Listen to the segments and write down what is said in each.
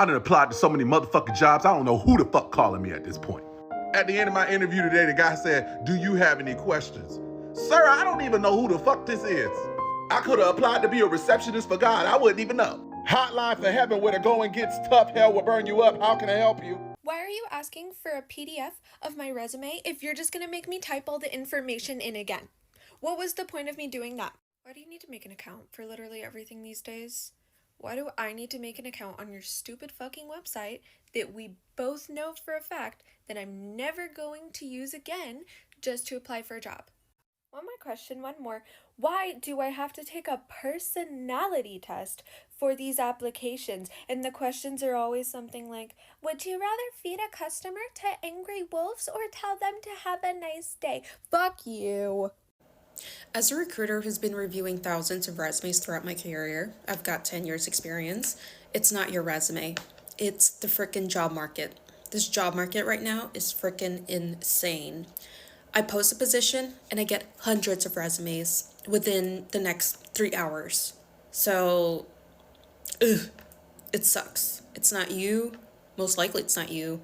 I done applied to so many motherfucking jobs, I don't know who the fuck calling me at this point. At the end of my interview today, the guy said, "Do you have any questions?" Sir, I don't even know who the fuck this is. I could have applied to be a receptionist for God. I wouldn't even know. Hotline for heaven where the going gets tough, hell will burn you up. How can I help you? Why are you asking for a PDF of my resume if you're just going to make me type all the information in again? What was the point of me doing that? Why do you need to make an account for literally everything these days? Why do I need to make an account on your stupid fucking website that we both know for a fact that I'm never going to use again just to apply for a job? One more question, one more. Why do I have to take a personality test for these applications? And the questions are always something like, would you rather feed a customer to angry wolves or tell them to have a nice day? Fuck you. As a recruiter who's been reviewing thousands of resumes throughout my career, I've got 10 years experience. It's not your resume. It's the frickin' job market. This job market right now is frickin' insane. I post a position and I get hundreds of resumes within the next 3 hours. So, it sucks. It's not you. Most likely it's not you.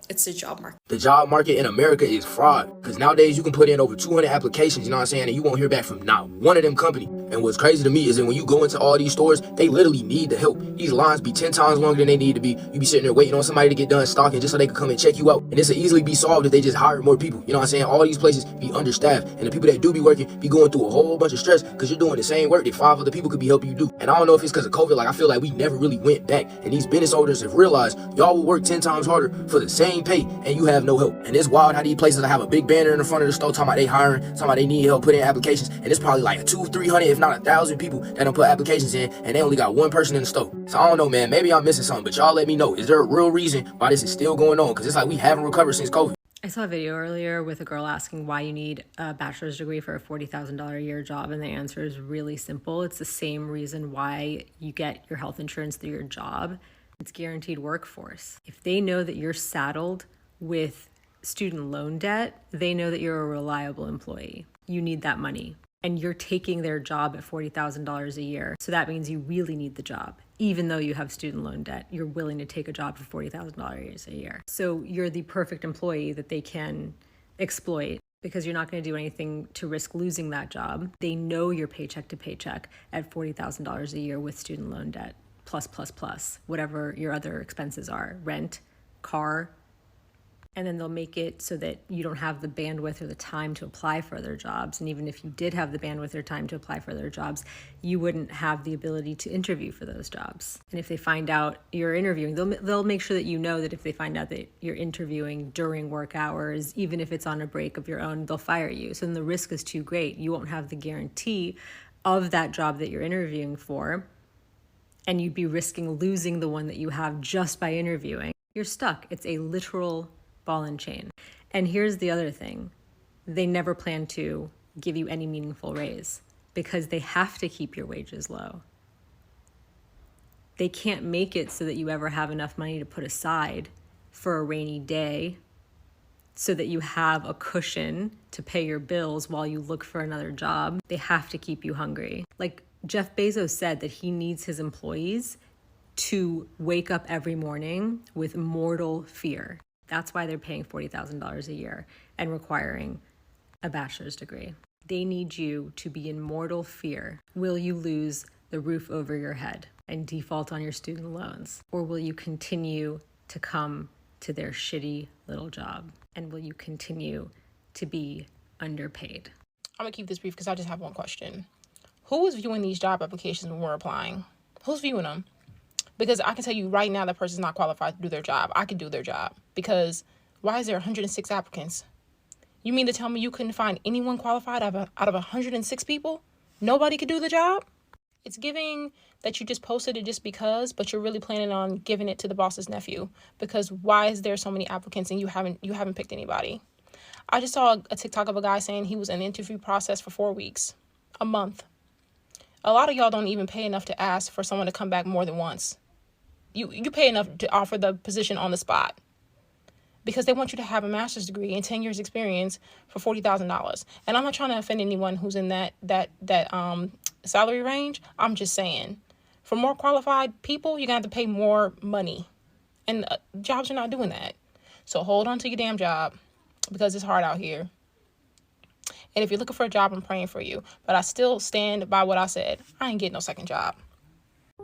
It's the job market. The job market in America is fraud. Because nowadays you can put in over 200 applications, you know what I'm saying, and you won't hear back from not one of them company. And what's crazy to me is that when you go into all these stores, they literally need the help. These lines be 10 times longer than they need to be. You be sitting there waiting on somebody to get done stocking just so they can come and check you out. And this will easily be solved if they just hire more people. You know what I'm saying? All these places be understaffed. And the people that do be working be going through a whole bunch of stress because you're doing the same work that 5 other people could be helping you do. And I don't know if it's because of COVID, like I feel like we never really went back. And these business owners have realized y'all will work 10 times harder for the same pay and you have no help. And it's wild how these places have a big banner in the front of the store talking about they hiring, talking about they need help putting in applications, and it's probably like 200-300 if not 1,000 people that don't put applications in, and they only got one person in the store. So I don't know, man, maybe I'm missing something, but y'all let me know, is there a real reason why this is still going on? Because it's like we haven't recovered since COVID. I saw a video earlier with a girl asking why you need a bachelor's degree for a $40,000 a year job, and the answer is really simple. It's the same reason why you get your health insurance through your job. It's guaranteed workforce. If they know that you're saddled with student loan debt, they know that you're a reliable employee. You need that money. And you're taking their job at $40,000 a year. So that means you really need the job. Even though you have student loan debt, you're willing to take a job for $40,000 a year. So you're the perfect employee that they can exploit because you're not going to do anything to risk losing that job. They know you're paycheck to paycheck at $40,000 a year with student loan debt, plus, whatever your other expenses are, rent, car. And then they'll make it so that you don't have the bandwidth or the time to apply for other jobs. And even if you did have the bandwidth or time to apply for other jobs, you wouldn't have the ability to interview for those jobs. And if they find out you're interviewing, they'll make sure that you know that if they find out that you're interviewing during work hours, even if it's on a break of your own, they'll fire you. So then the risk is too great. You won't have the guarantee of that job that you're interviewing for, and you'd be risking losing the one that you have just by interviewing. You're stuck. It's a literal ball and chain. And here's the other thing. They never plan to give you any meaningful raise because they have to keep your wages low. They can't make it so that you ever have enough money to put aside for a rainy day so that you have a cushion to pay your bills while you look for another job. They have to keep you hungry. Like Jeff Bezos said that he needs his employees to wake up every morning with mortal fear. That's why they're paying $40,000 a year and requiring a bachelor's degree. They need you to be in mortal fear. Will you lose the roof over your head and default on your student loans? Or will you continue to come to their shitty little job? And will you continue to be underpaid? I'm gonna keep this brief because I just have one question. Who is viewing these job applications when we're applying? Who's viewing them? Because I can tell you right now that person's not qualified to do their job. I can do their job. Because why is there 106 applicants? You mean to tell me you couldn't find anyone qualified out of 106 people? Nobody could do the job? It's giving that you just posted it just because, but you're really planning on giving it to the boss's nephew. Because why is there so many applicants and you haven't picked anybody? I just saw a TikTok of a guy saying he was in the interview process for 4 weeks, a month. A lot of y'all don't even pay enough to ask for someone to come back more than once. You pay enough to offer the position on the spot because they want you to have a master's degree and 10 years experience for $40,000. And I'm not trying to offend anyone who's in that salary range. I'm just saying For more qualified people, you're going to have to pay more money. And jobs are not doing that. So hold on to your damn job because it's hard out here. And if you're looking for a job, I'm praying for you. But I still stand by what I said. I ain't getting no second job.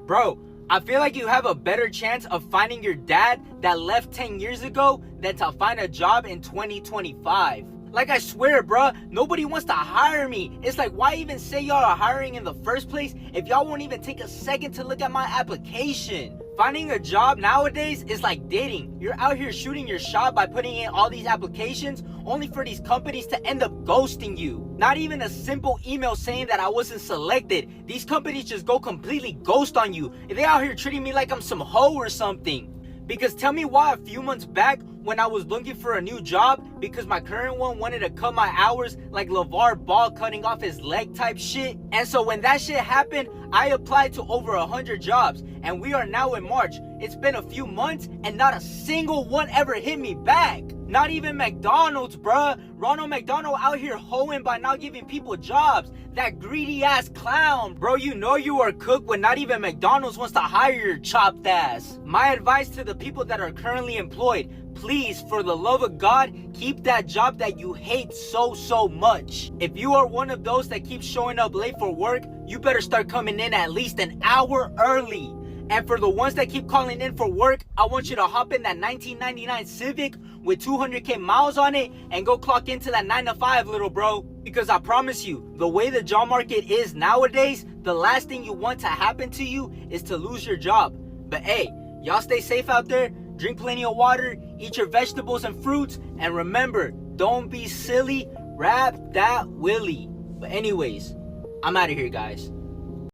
Bro, I feel like you have a better chance of finding your dad that left 10 years ago than to find a job in 2025. Like, I swear, bruh, nobody wants to hire me. It's like, why even say y'all are hiring in the first place if y'all won't even take a second to look at my application? Finding a job nowadays is like dating. You're out here shooting your shot by putting in all these applications only for these companies to end up ghosting you. Not even a simple email saying that I wasn't selected. These companies just go completely ghost on you. They out here treating me like I'm some hoe or something. Because tell me why a few months back when I was looking for a new job because my current one wanted to cut my hours like LeVar Ball cutting off his leg type shit. And so when that shit happened, I applied to over 100 jobs and we are now in March. It's been a few months and not a single one ever hit me back. Not even McDonald's, bruh. Ronald McDonald out here hoeing by not giving people jobs. That greedy ass clown. Bro, you know you are cooked when not even McDonald's wants to hire your chopped ass. My advice to the people that are currently employed, please, for the love of God, keep that job that you hate so much. If you are one of those that keeps showing up late for work, you better start coming in at least an hour early. And for the ones that keep calling in for work, I want you to hop in that 1999 Civic with 200k miles on it and go clock into that 9 to 5, little bro. Because I promise you, the way the job market is nowadays, the last thing you want to happen to you is to lose your job. But hey, y'all stay safe out there, drink plenty of water, eat your vegetables and fruits, and remember, don't be silly, wrap that willy. But anyways, I'm out of here, guys.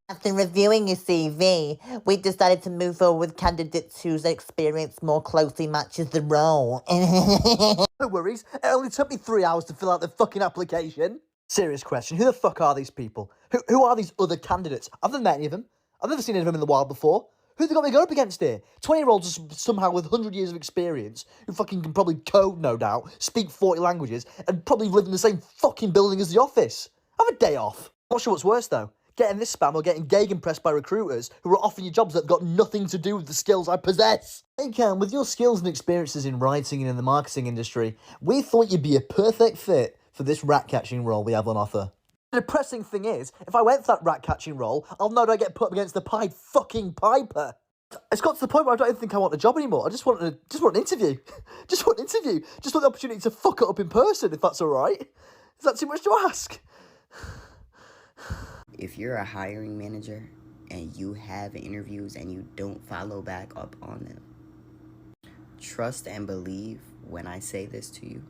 After reviewing your CV, we decided to move forward with candidates whose experience more closely matches the role. No worries, it only took me 3 hours to fill out the fucking application. Serious question, who the fuck are these people? Who are these other candidates? I've never met any of them. I've never seen any of them in the wild before. Who they got me going up against here? 20-year-olds somehow with 100 years of experience, who fucking can probably code, no doubt, speak 40 languages, and probably live in the same fucking building as the office. Have a day off. Not sure what's worse though. Getting this spam or getting gegenpressed by recruiters who are offering you jobs that have got nothing to do with the skills I possess. Hey Cam, with your skills and experiences in writing and in the marketing industry, we thought you'd be a perfect fit for this rat-catching role we have on offer. The depressing thing is, if I went for that rat-catching role, I'll know that I get put up against the Pied fucking Piper. It's got to the point where I don't even think I want a job anymore. I just want an interview. Just want an interview. Just want the opportunity to fuck it up in person, if that's alright. Is that too much to ask? If you're a hiring manager and you have interviews and you don't follow back up on them, trust and believe when I say this to you.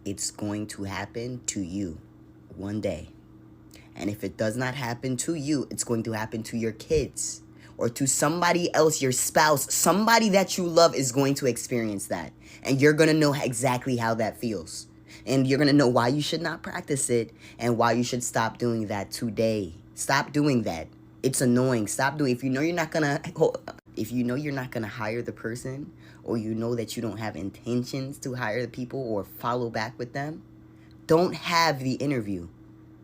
It's going to happen to you one day. And if it does not happen to you, it's going to happen to your kids or to somebody else, your spouse, somebody that you love is going to experience that. And you're going to know exactly how that feels. And you're going to know why you should not practice it and why you should stop doing that today. Stop doing that. It's annoying. Stop doing it. If you know you're not going to hire the person, or you know that you don't have intentions to hire the people or follow back with them, don't have the interview.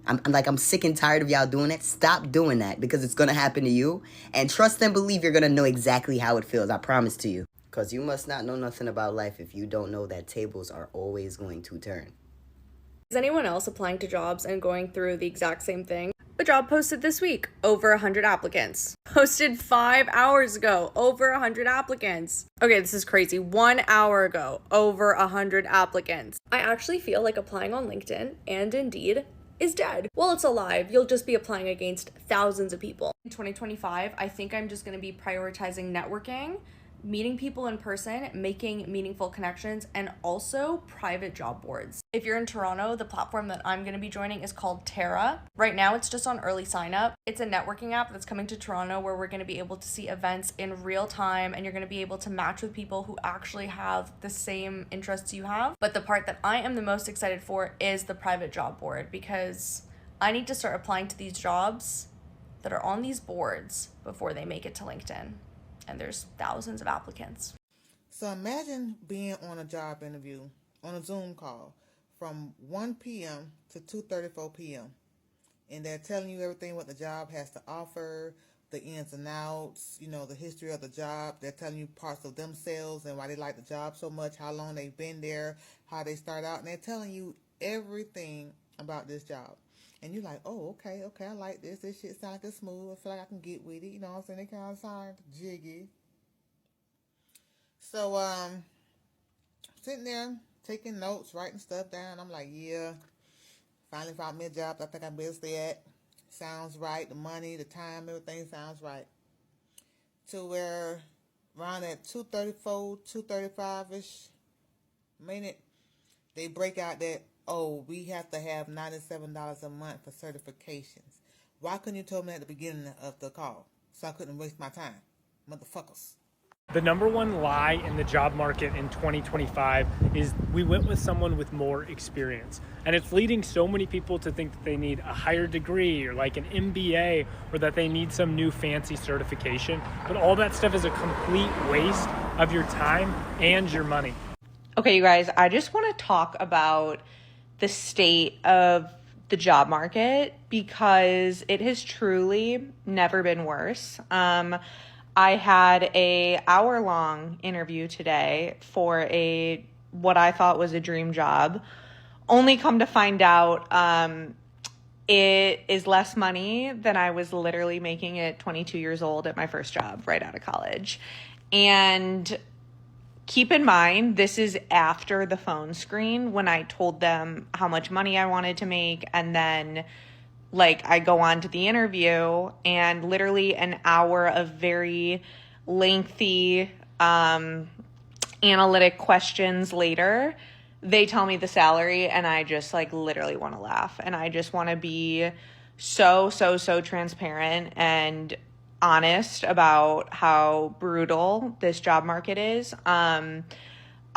I'm sick and tired of y'all doing it. Stop doing that because it's going to happen to you. And trust and believe you're going to know exactly how it feels. I promise to you. Because you must not know nothing about life if you don't know that tables are always going to turn. Is anyone else applying to jobs and going through the exact same thing? A job posted this week, over 100 applicants. Posted 5 hours ago, over 100 applicants. Okay, this is crazy. 1 hour ago, over 100 applicants. I actually feel like applying on LinkedIn and Indeed is dead. Well, it's alive. You'll just be applying against thousands of people. In 2025, I think I'm just going to be prioritizing networking, meeting people in person, making meaningful connections, and also private job boards. If you're in Toronto, the platform that I'm going to be joining is called Terra. Right now, it's just on early sign up. It's a networking app that's coming to Toronto where we're going to be able to see events in real time, and you're going to be able to match with people who actually have the same interests you have. But the part that I am the most excited for is the private job board, because I need to start applying to these jobs that are on these boards before they make it to LinkedIn. And there's thousands of applicants. So imagine being on a job interview on a Zoom call from 1 p.m. to 2:34 p.m. And they're telling you everything what the job has to offer, the ins and outs, the history of the job. They're telling you parts of themselves and why they like the job so much, how long they've been there, how they start out, and they're telling you everything about this job. And you're like, oh, okay, I like this. This shit sounds good, smooth. I feel like I can get with it. You know what I'm saying? They kind of sound jiggy. So, sitting there taking notes, writing stuff down. I'm like, yeah, finally found me a job I think I'm best at. Sounds right. The money, the time, everything sounds right. To where around at 2:34, 2:35-ish minute, they break out that, oh, we have to have $97 a month for certifications. Why couldn't you told me at the beginning of the call so I couldn't waste my time? Motherfuckers. The number one lie in the job market in 2025 is we went with someone with more experience. And it's leading so many people to think that they need a higher degree or like an MBA or that they need some new fancy certification. But all that stuff is a complete waste of your time and your money. Okay, you guys, I just want to talk about the state of the job market because it has truly never been worse. I had a hour-long interview today for what I thought was a dream job. Only come to find out it is less money than I was literally making at 22 years old at my first job right out of college. And keep in mind, this is after the phone screen when I told them how much money I wanted to make, and then I go on to the interview, and literally an hour of very lengthy analytic questions later, they tell me the salary, and I just literally want to laugh. And I just want to be so transparent and honest about how brutal this job market is.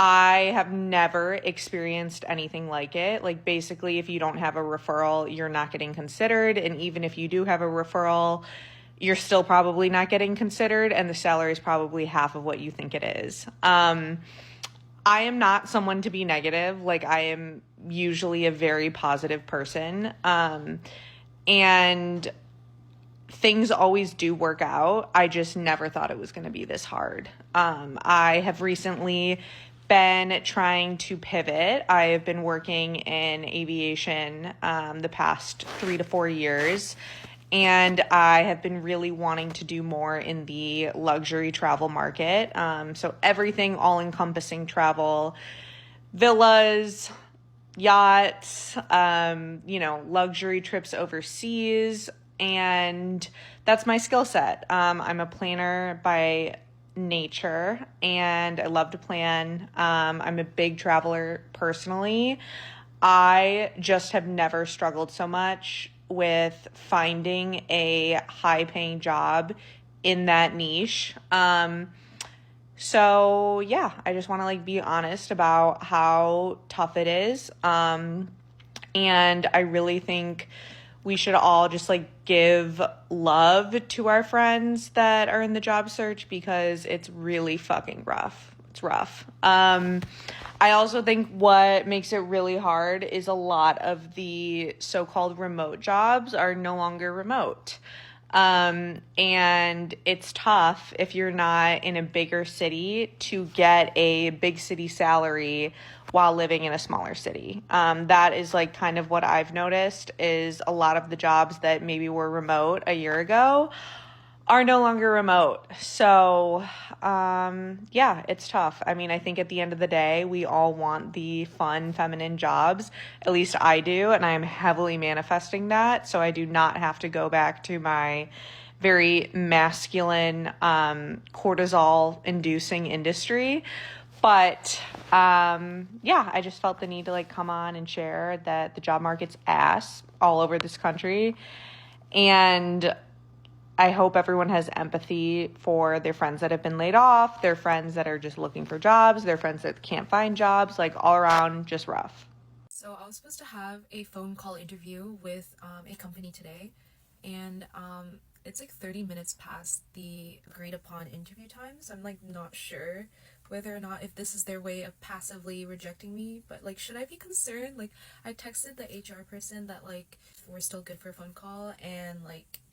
I have never experienced anything like it. Basically, if you don't have a referral, you're not getting considered. And even if you do have a referral, you're still probably not getting considered. And the salary is probably half of what you think it is. I am not someone to be negative. I am usually a very positive person. And things always do work out. I just never thought it was going to be this hard. I have recently been trying to pivot. I have been working in aviation the past 3 to 4 years, and I have been really wanting to do more in the luxury travel market. So everything all-encompassing travel, villas, yachts, luxury trips overseas, and that's my skill set. I'm a planner by nature, and I love to plan. I'm a big traveler personally. I just have never struggled so much with finding a high-paying job in that niche. So yeah, I just want to be honest about how tough it is. And I really think we should all just give love to our friends that are in the job search because it's really fucking rough. It's rough. I also think what makes it really hard is a lot of the so-called remote jobs are no longer remote. And it's tough if you're not in a bigger city to get a big city salary while living in a smaller city. That is kind of what I've noticed is a lot of the jobs that maybe were remote a year ago are no longer remote. So, yeah, it's tough. I mean, I think at the end of the day, we all want the fun, feminine jobs. At least I do, and I am heavily manifesting that. So I do not have to go back to my very masculine, cortisol-inducing industry. But, yeah, I just felt the need to come on and share that the job market's ass all over this country. And I hope everyone has empathy for their friends that have been laid off, their friends that are just looking for jobs, their friends that can't find jobs, all around just rough. So I was supposed to have a phone call interview with a company today, and it's 30 minutes past the agreed upon interview time, so I'm not sure whether or not if this is their way of passively rejecting me, but should I be concerned? I texted the HR person that we're still good for a phone call, and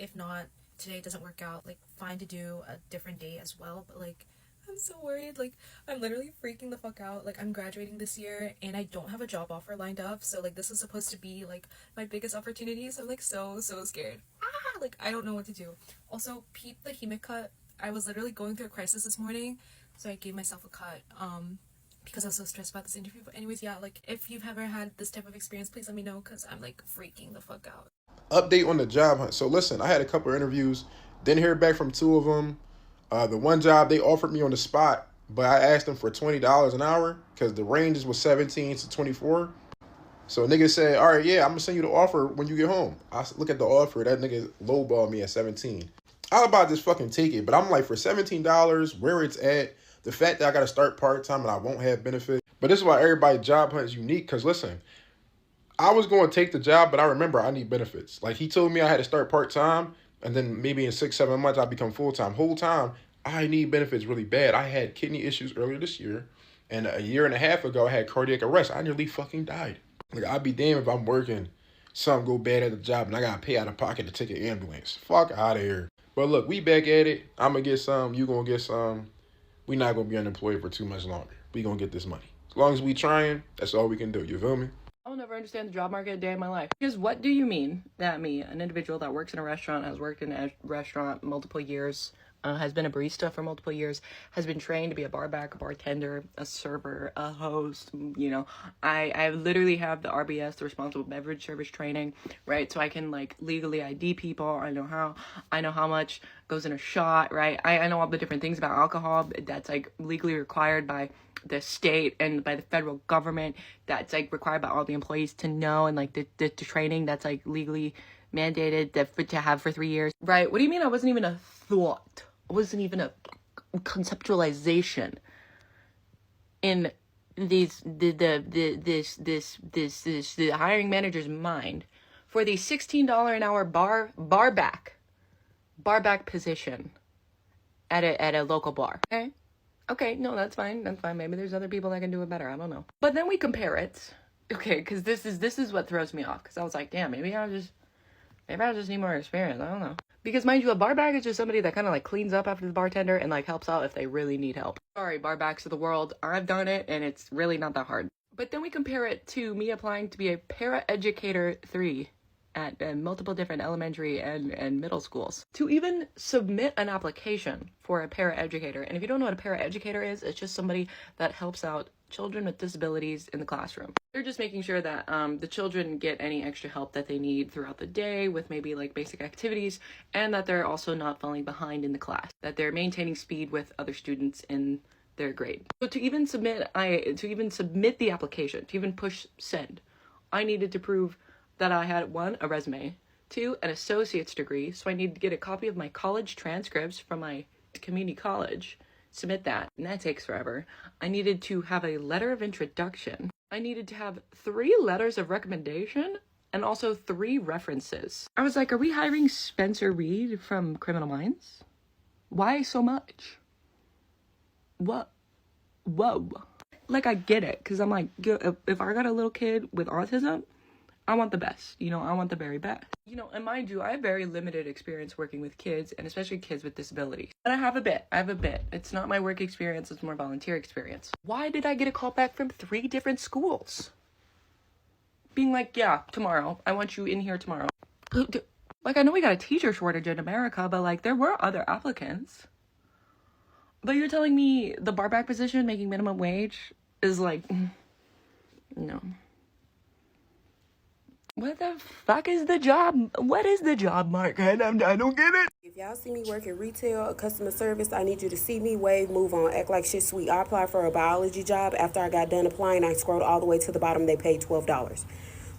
if not, today doesn't work out, like, fine to do a different day as well, but, like, I'm so worried. Like, I'm literally freaking the fuck out. Like, I'm graduating this year and I don't have a job offer lined up. So, like, this is supposed to be, like, my biggest opportunity. So I'm, like, so scared. Like, I don't know what to do. Also, Pete the Hemic cut. I was literally going through a crisis this morning. So I gave myself a cut. Because I was so stressed about this interview. But anyways, yeah, like, if you've ever had this type of experience, please let me know. Because I'm, like, freaking the fuck out. Update on the job hunt. So listen, I had a couple of interviews. Didn't hear back from two of them. The one job they offered me on the spot, but I asked them for $20 an hour because the ranges was 17 to 24. So a nigga said, all right, yeah, I'm gonna send you the offer when you get home. I look at the offer, that nigga lowballed me at 17. I was about to just fucking take it, but I'm like, for $17, where it's at, the fact that I gotta start part-time and I won't have benefits. But this is why everybody's job hunt is unique, because listen, I was going to take the job, but I remember I need benefits. Like, he told me I had to start part-time, and then maybe in 6-7 months I'll become full-time. Whole time, I need benefits really bad. I had kidney issues earlier this year, and a year and a half ago I had cardiac arrest. I nearly fucking died. Like, I'd be damned if I'm working, something go bad at the job, and I gotta pay out of pocket to take an ambulance. Fuck out of here. But look, we back at it. I'm gonna get some, you gonna get some. We not gonna be unemployed for too much longer. We gonna get this money. As long as we trying, that's all we can do. You feel me? I'll never understand the job market a day in my life. Because what do you mean that me, an individual that works in a restaurant, has worked in a restaurant multiple years, has been a barista for multiple years, has been trained to be a barback, a bartender, a server, a host, you know, I literally have the RBS, the responsible beverage service training, right? So I can, like, legally ID people. I know how much goes in a shot, right? I know all the different things about alcohol that's, like, legally required by the state and by the federal government, that's, like, required by all the employees to know, and, like, the training that's, like, legally mandated to have for 3 years, right? What do you mean I wasn't even a thought? It wasn't even a conceptualization in the hiring manager's mind for the $16 an hour barback position at a local bar. Okay, no, that's fine. Maybe there's other people that can do it better. I don't know. But then we compare it. Okay, because this is what throws me off. Because I was like, damn, maybe I just need more experience. I don't know. Because mind you, a barback is just somebody that kind of, like, cleans up after the bartender and, like, helps out if they really need help. Sorry, barbacks of the world. I've done it, and it's really not that hard. But then we compare it to me applying to be a paraeducator 3 at multiple different elementary and middle schools. To even submit an application for a paraeducator, and if you don't know what a paraeducator is, it's just somebody that helps out children with disabilities in the classroom. They're just making sure that the children get any extra help that they need throughout the day with maybe, like, basic activities, and that they're also not falling behind in the class, that they're maintaining speed with other students in their grade. So to even submit the application, to even push send, I needed to prove that I had, 1, a resume, 2, an associate's degree, so I needed to get a copy of my college transcripts from my community college, submit that, and that takes forever. I needed to have a letter of introduction. I needed to have 3 letters of recommendation, and also 3 references. I was like, are we hiring Spencer Reed from Criminal Minds? Why so much? What? Whoa. Like, I get it, because I'm like, if I got a little kid with autism, I want the best, you know, I want the very best. You know, and mind you, I have very limited experience working with kids, and especially kids with disabilities. And I have a bit. It's not my work experience, it's more volunteer experience. Why did I get a call back from 3 different schools? Being like, yeah, tomorrow, I want you in here tomorrow. Like, I know we got a teacher shortage in America, but, like, there were other applicants. But you're telling me the barback position making minimum wage is, like, no. What the fuck is the job? What is the job market? I don't get it. If y'all see me work in retail or customer service, I need you to see me, wave, move on, act like shit sweet. I applied for a biology job. After I got done applying, I scrolled all the way to the bottom. They paid $12.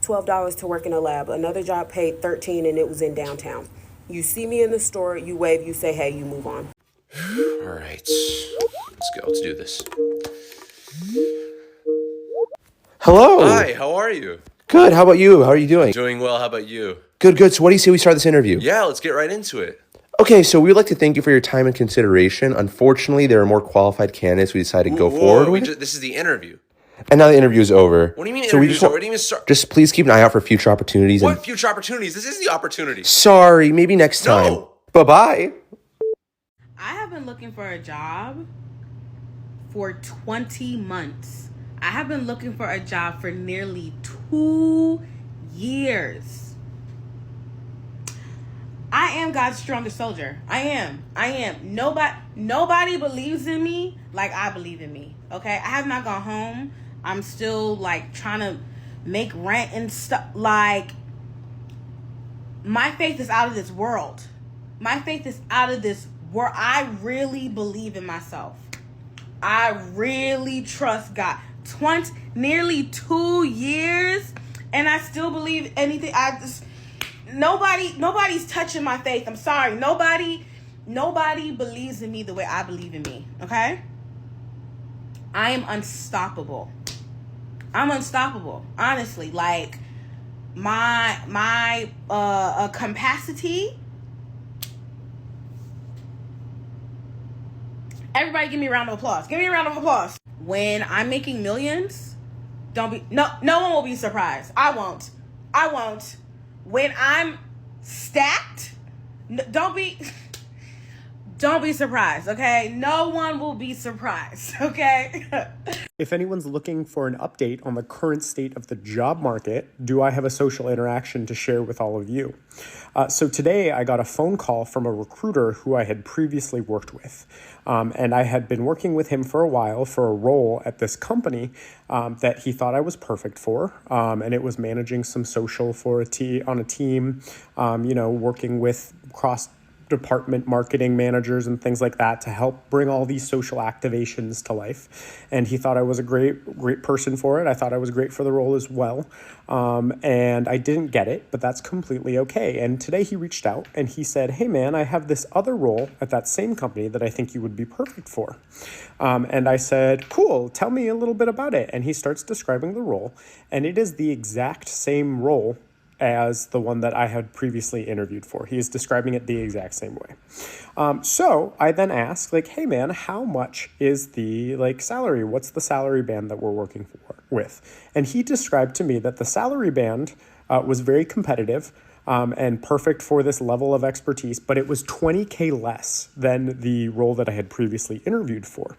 $12 to work in a lab. Another job paid $13, and it was in downtown. You see me in the store, you wave, you say, hey, you move on. All right, let's go. Let's do this. Hello. Hi, how are you? Good. How about you? How are you doing? Doing well. How about you? Good. So what do you say we start this interview? Yeah, let's get right into it. Okay, so we would like to thank you for your time and consideration. Unfortunately, there are more qualified candidates we decided to go forward with. This is the interview. And now the interview is over. What do you mean interview's over? What do you mean start? Just please keep an eye out for future opportunities. What future opportunities? This is the opportunity. Sorry, maybe next time. No. Bye-bye. I have been looking for a job for 20 months. I have been looking for a job for nearly 2 years. I am God's strongest soldier. I am. Nobody believes in me like I believe in me. Okay? I have not gone home. I'm still like trying to make rent and stuff. Like, my faith is out of this world. My faith is out of this world. I really believe in myself. I really trust God. Nearly 2 years, and I still believe anything. Nobody's touching my faith. I'm sorry. Nobody believes in me the way I believe in me. Okay? I am unstoppable. I'm unstoppable. Honestly, like my capacity. Everybody give me a round of applause. Give me a round of applause. When I'm making millions, no one will be surprised. I won't. When I'm stacked, don't be surprised, okay? No one will be surprised, okay? If anyone's looking for an update on the current state of the job market, do I have a social interaction to share with all of you? So today I got a phone call from a recruiter who I had previously worked with. And I had been working with him for a while for a role at this company that he thought I was perfect for. And it was managing some social for on a team, working with cross-department marketing managers and things like that to help bring all these social activations to life. And he thought I was a great person for it. I thought I was great for the role as well. And I didn't get it, but that's completely okay. And today he reached out and he said, hey man, I have this other role at that same company that I think you would be perfect for. And I said, cool, tell me a little bit about it. And he starts describing the role, and it is the exact same role as the one that I had previously interviewed for. He is describing it the exact same way. So I then asked, like, hey man, how much is the salary? What's the salary band that we're working with? And he described to me that the salary band was very competitive and perfect for this level of expertise, but it was $20K less than the role that I had previously interviewed for,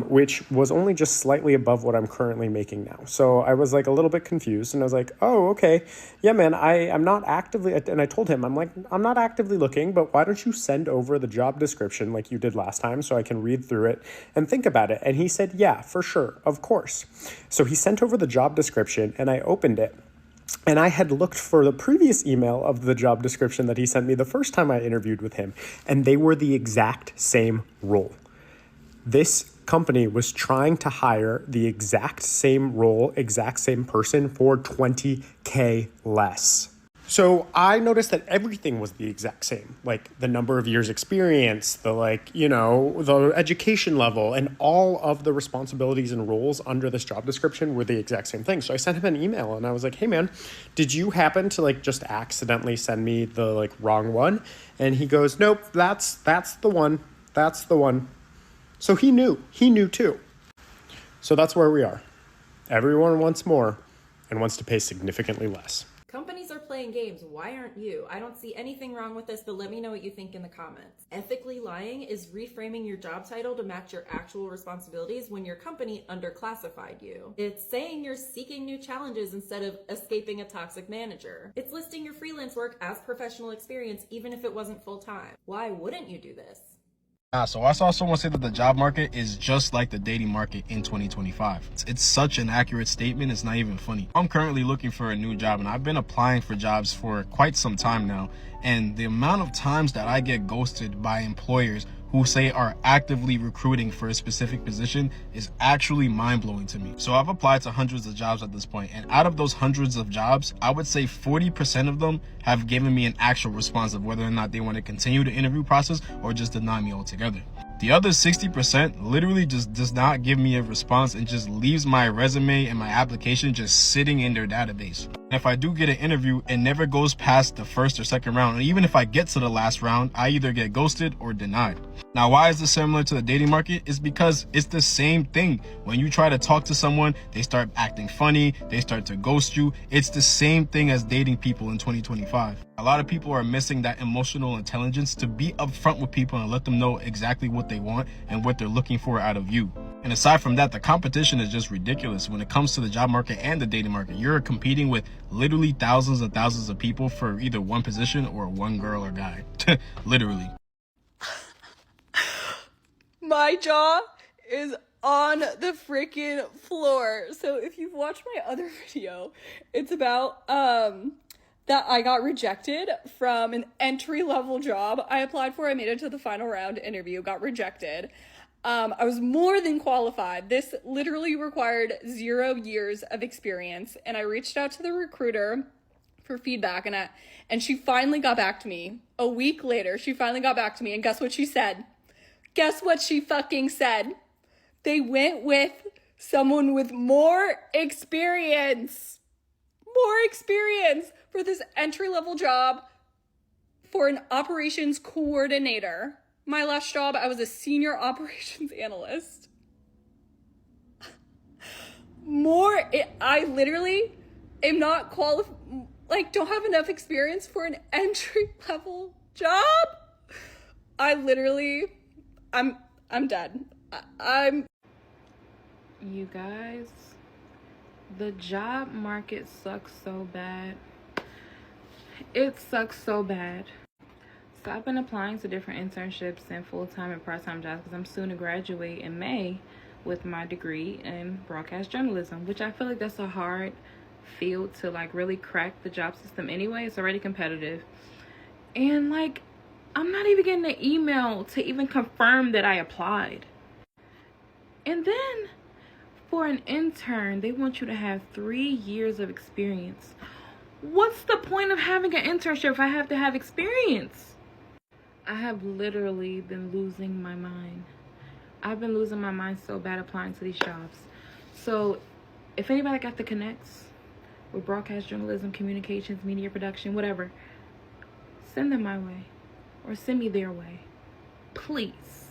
which was only just slightly above what I'm currently making now. So I was like a little bit confused, and I was like, oh, okay. Yeah, man, I'm not actively, and I told him, I'm not actively looking, but why don't you send over the job description like you did last time so I can read through it and think about it? And he said, yeah, for sure, of course. So he sent over the job description, and I opened it. And I had looked for the previous email of the job description that he sent me the first time I interviewed with him, and they were the exact same role. This company was trying to hire the exact same role, exact same person for $20K less. So I noticed that everything was the exact same, like the number of years experience, the education level, and all of the responsibilities and roles under this job description were the exact same thing. So I sent him an email and I was like, hey man, did you happen to just accidentally send me the wrong one? And he goes, nope, that's the one. That's the one. So he knew too. So that's where we are. Everyone wants more and wants to pay significantly less. Companies are playing games. Why aren't you? I don't see anything wrong with this, but let me know what you think in the comments. Ethically lying is reframing your job title to match your actual responsibilities when your company underclassified you. It's saying you're seeking new challenges instead of escaping a toxic manager. It's listing your freelance work as professional experience even if it wasn't full-time. Why wouldn't you do this? So I saw someone say that the job market is just like the dating market in 2025. It's such an accurate statement, it's not even funny. I'm currently looking for a new job, and I've been applying for jobs for quite some time now. And the amount of times that I get ghosted by employers who say are actively recruiting for a specific position is actually mind-blowing to me. So I've applied to hundreds of jobs at this point, and out of those hundreds of jobs, I would say 40% of them have given me an actual response of whether or not they want to continue the interview process or just deny me altogether. The other 60% literally just does not give me a response and just leaves my resume and my application just sitting in their database. If I do get an interview, it never goes past the first or second round. And even if I get to the last round, I either get ghosted or denied. Now, why is this similar to the dating market? It's because it's the same thing. When you try to talk to someone, they start acting funny, they start to ghost you. It's the same thing as dating people in 2025. A lot of people are missing that emotional intelligence to be upfront with people and let them know exactly what they want and what they're looking for out of you. And aside from that, the competition is just ridiculous when it comes to the job market and the dating market. You're competing with literally thousands and thousands of people for either one position or one girl or guy. Literally. My jaw is on the freaking floor. So if you've watched my other video, it's about that I got rejected from an entry-level job I applied for. I made it to the final round interview, got rejected. I was more than qualified. This literally required 0 years of experience. And I reached out to the recruiter for feedback, and she finally got back to me. A week later, she finally got back to me, and guess what she said? Guess what she fucking said? They went with someone with more experience. More experience for this entry-level job for an operations coordinator. My last job, I was a senior operations analyst. I literally am not don't have enough experience for an entry-level job. I'm dead. You guys, the job market sucks so bad. It sucks so bad. So I've been applying to different internships and full-time and part-time jobs because I'm soon to graduate in May with my degree in broadcast journalism, which I feel like that's a hard field to really crack the job system anyway. It's already competitive. And I'm not even getting an email to even confirm that I applied. And then for an intern, they want you to have 3 years of experience. What's the point of having an internship if I have to have experience? I have literally been losing my mind. I've been losing my mind so bad applying to these jobs. So if anybody got the connects with broadcast journalism, communications, media production, whatever, send them my way or send me their way, please.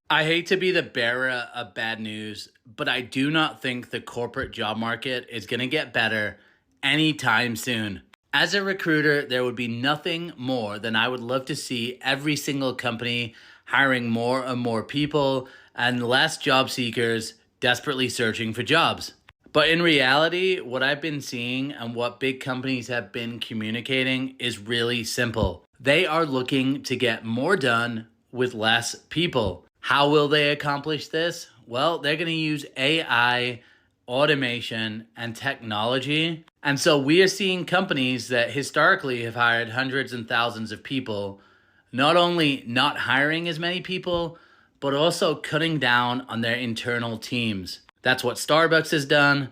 I hate to be the bearer of bad news, but I do not think the corporate job market is going to get better anytime soon. As a recruiter, there would be nothing more than I would love to see every single company hiring more and more people and less job seekers desperately searching for jobs. But in reality, what I've been seeing and what big companies have been communicating is really simple. They are looking to get more done with less people. How will they accomplish this? Well, they're going to use AI, automation, and technology. And so we are seeing companies that historically have hired hundreds and thousands of people, not only not hiring as many people, but also cutting down on their internal teams. That's what Starbucks has done.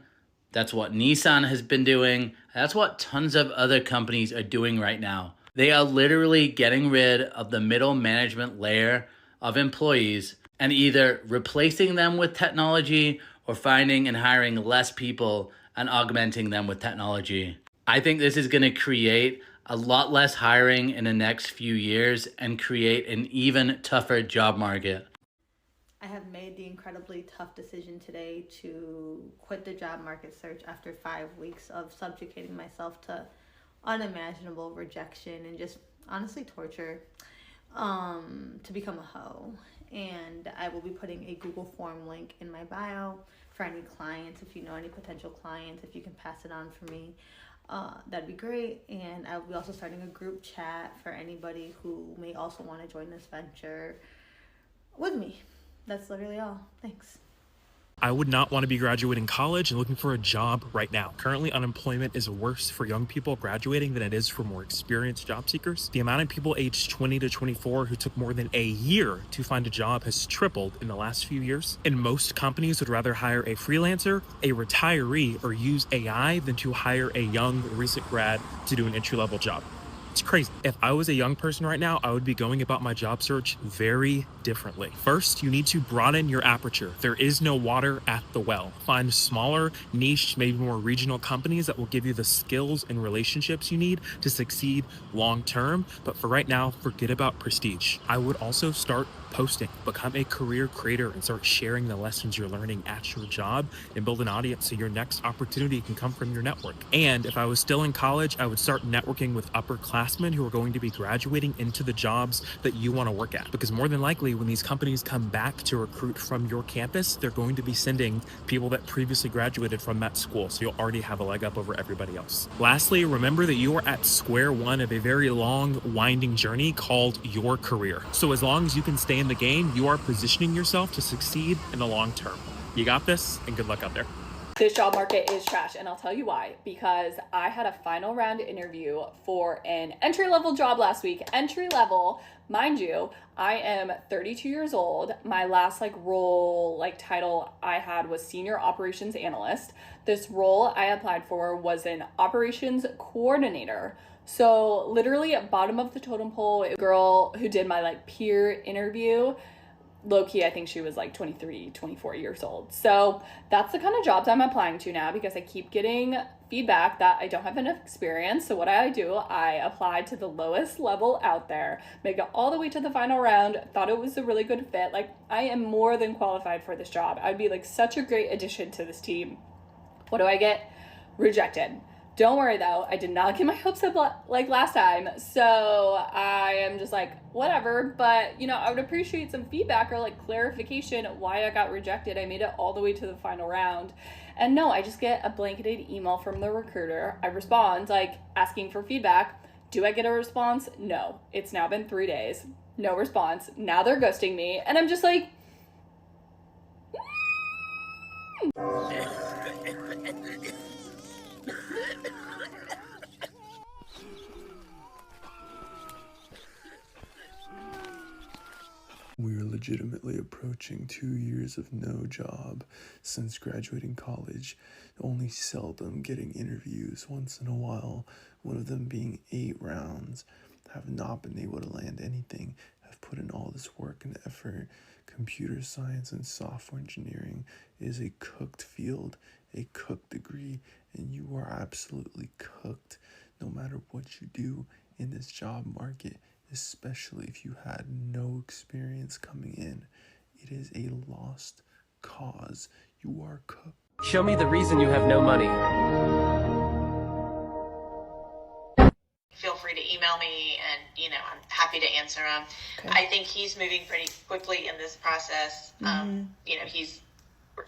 That's what Nissan has been doing. That's what tons of other companies are doing right now. They are literally getting rid of the middle management layer of employees and either replacing them with technology or finding and hiring less people and augmenting them with technology. I think this is going to create a lot less hiring in the next few years and create an even tougher job market. I have made the incredibly tough decision today to quit the job market search after 5 weeks of subjugating myself to unimaginable rejection and just honestly torture to become a hoe. And I will be putting a Google form link in my bio for any clients. If you know any potential clients, if you can pass it on for me, that'd be great. And I'll be also starting a group chat for anybody who may also want to join this venture with me. That's literally all. Thanks. I would not want to be graduating college and looking for a job right now. Currently, unemployment is worse for young people graduating than it is for more experienced job seekers. The amount of people aged 20 to 24 who took more than a year to find a job has tripled in the last few years. And most companies would rather hire a freelancer, a retiree, or use AI than to hire a young recent grad to do an entry-level job. It's crazy. If I was a young person right now, I would be going about my job search very differently. First, you need to broaden your aperture. There is no water at the well. Find smaller, niche, maybe more regional companies that will give you the skills and relationships you need to succeed long term. But for right now, forget about prestige. I would also start posting, become a career creator, and start sharing the lessons you're learning at your job and build an audience so your next opportunity can come from your network. And if I was still in college, I would start networking with upperclassmen who are going to be graduating into the jobs that you want to work at. Because more than likely, when these companies come back to recruit from your campus, they're going to be sending people that previously graduated from that school. So you'll already have a leg up over everybody else. Lastly, remember that you are at square one of a very long, winding journey called your career. So as long as you can stay in the game, you are positioning yourself to succeed in the long term. You got this, and good luck out there. This job market is trash, and I'll tell you why. Because I had a final round interview for an entry-level job last week. Entry-level, mind you, I am 32 years old. My last role, title I had was senior operations analyst. This role I applied for was an operations coordinator. So literally at bottom of the totem pole, a girl who did my peer interview, low-key, I think she was 23, 24 years old. So that's the kind of jobs I'm applying to now because I keep getting feedback that I don't have enough experience. So what I do, I applied to the lowest level out there, make it all the way to the final round, thought it was a really good fit. I am more than qualified for this job. I'd be such a great addition to this team. What do I get? Rejected. Don't worry though, I did not get my hopes up last time, so I am just whatever, but I would appreciate some feedback or clarification why I got rejected. I made it all the way to the final round, and no, I just get a blanketed email from the recruiter. I respond asking for feedback. Do I get a response? No. It's now been 3 days. No response. Now they're ghosting me, and I'm just We're legitimately approaching 2 years of no job since graduating college, only seldom getting interviews, once in a while, one of them being 8 rounds. Have not been able to land anything, have put in all this work and effort. Computer science and software engineering is a cooked field, a cooked degree, and you are absolutely cooked no matter what you do in this job market. Especially if you had no experience coming in. It is a lost cause. You are cooked. Show me the reason you have no money. Feel free to email me and, I'm happy to answer them. Okay. I think he's moving pretty quickly in this process. He's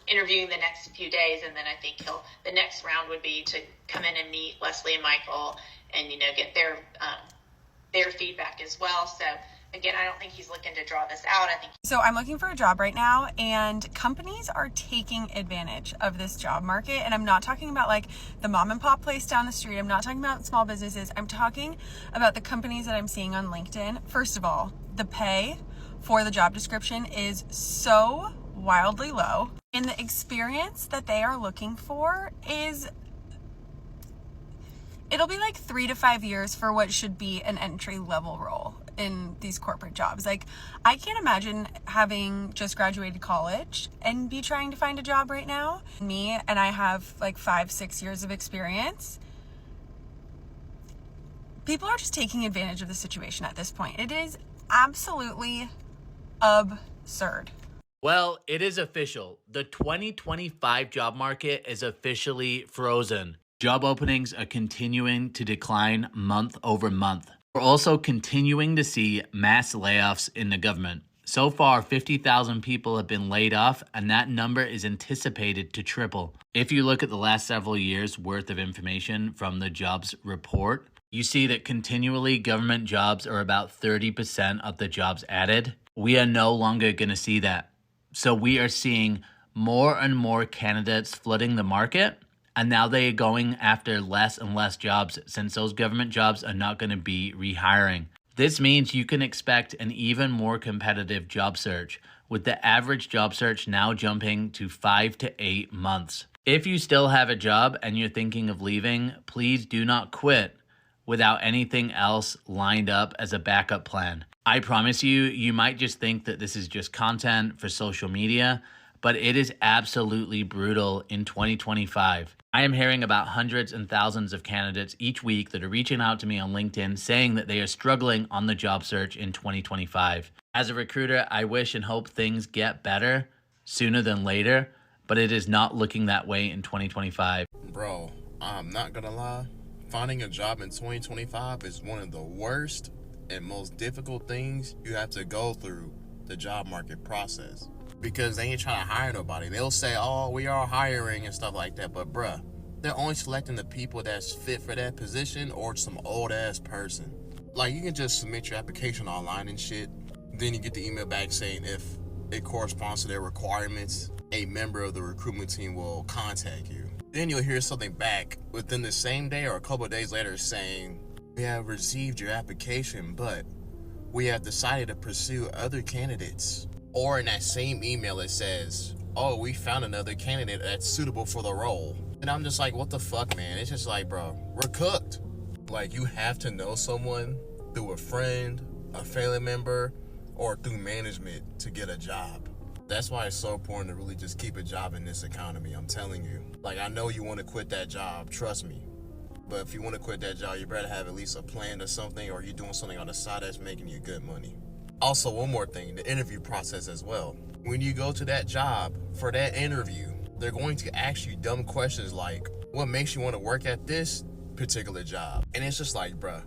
interviewing the next few days, and then I think the next round would be to come in and meet Leslie and Michael and, get their feedback as well. So again, I don't think he's looking to draw this out. So I'm looking for a job right now, and companies are taking advantage of this job market. And I'm not talking about the mom and pop place down the street. I'm not talking about small businesses. I'm talking about the companies that I'm seeing on LinkedIn. First of all, the pay for the job description is so wildly low, and the experience that they are looking for is it'll be 3 to 5 years for what should be an entry-level role in these corporate jobs. I can't imagine having just graduated college and be trying to find a job right now. Me, and I have 5-6 years of experience. People are just taking advantage of the situation at this point. It is absolutely absurd. Well, it is official. The 2025 job market is officially frozen. Job openings are continuing to decline month over month. We're also continuing to see mass layoffs in the government. So far, 50,000 people have been laid off, and that number is anticipated to triple. If you look at the last several years' worth of information from the jobs report, you see that continually government jobs are about 30% of the jobs added. We are no longer going to see that. So we are seeing more and more candidates flooding the market. And now they are going after less and less jobs since those government jobs are not going to be rehiring. This means you can expect an even more competitive job search, with the average job search now jumping to 5 to 8 months. If you still have a job and you're thinking of leaving, please do not quit. without anything else lined up as a backup plan. I promise you, you might just think that this is just content for social media, but it is absolutely brutal in 2025. I am hearing about hundreds and thousands of candidates each week that are reaching out to me on LinkedIn saying that they are struggling on the job search in 2025. As a recruiter, I wish and hope things get better sooner than later, but it is not looking that way in 2025. Bro, I'm not gonna lie. Finding a job in 2025 is one of the worst and most difficult things you have to go through the job market process. Because they ain't trying to hire nobody. They'll say, oh, we are hiring and stuff like that. But bruh, they're only selecting the people that's fit for that position or some old ass person. Like, you can just submit your application online and shit. Then you get the email back saying if it corresponds to their requirements, a member of the recruitment team will contact you. Then you'll hear something back within the same day or a couple of days later saying, we have received your application, but we have decided to pursue other candidates. Or in that same email it says, oh, we found another candidate that's suitable for the role. And I'm just like, what the fuck, man? It's just like, bro, we're cooked. Like, you have to know someone through a friend, a family member, or through management to get a job. That's why it's so important to really just keep a job in this economy, I'm telling you. Like, I know you want to quit that job, trust me. But if you want to quit that job, you better have at least a plan or something, or you're doing something on the side that's making you good money. Also, one more thing, the interview process as well. When you go to that job for that interview, they're going to ask you dumb questions like, what makes you want to work at this particular job? And it's just like, bruh,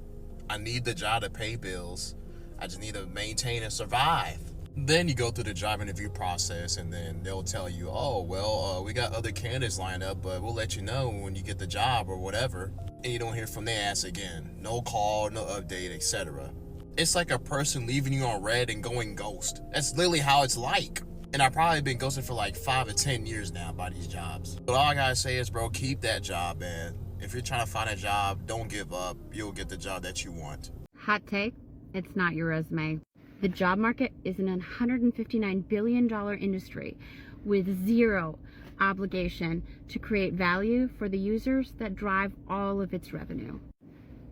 I need the job to pay bills. I just need to maintain and survive. Then you go through the job interview process and then they'll tell you, oh, well, we got other candidates lined up, but we'll let you know when you get the job or whatever. And you don't hear from their ass again. No call, no update, etc. It's like a person leaving you on red and going ghost. That's literally how it's like. And I've probably been ghosted for like 5 or 10 years now by these jobs. But all I gotta say is, bro, keep that job, man. If you're trying to find a job, don't give up. You'll get the job that you want. Hot take, it's not your resume. The job market is an $159 billion industry with zero obligation to create value for the users that drive all of its revenue.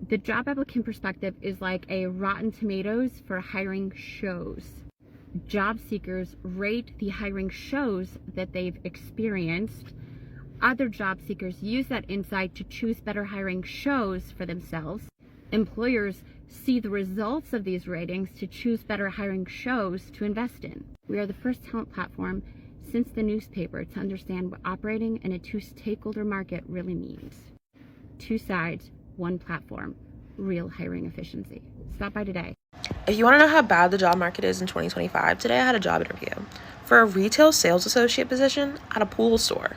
The job applicant perspective is like a Rotten Tomatoes for hiring shows. Job seekers rate the hiring shows that they've experienced. Other job seekers use that insight to choose better hiring shows for themselves. Employers see the results of these ratings to choose better hiring shows to invest in. We are the first talent platform since the newspaper to understand what operating in a two-stakeholder market really means. 2 sides, 1 platform, real hiring efficiency. Stop by today. If you want to know how bad the job market is in 2025, today I had a job interview for a retail sales associate position at a pool store.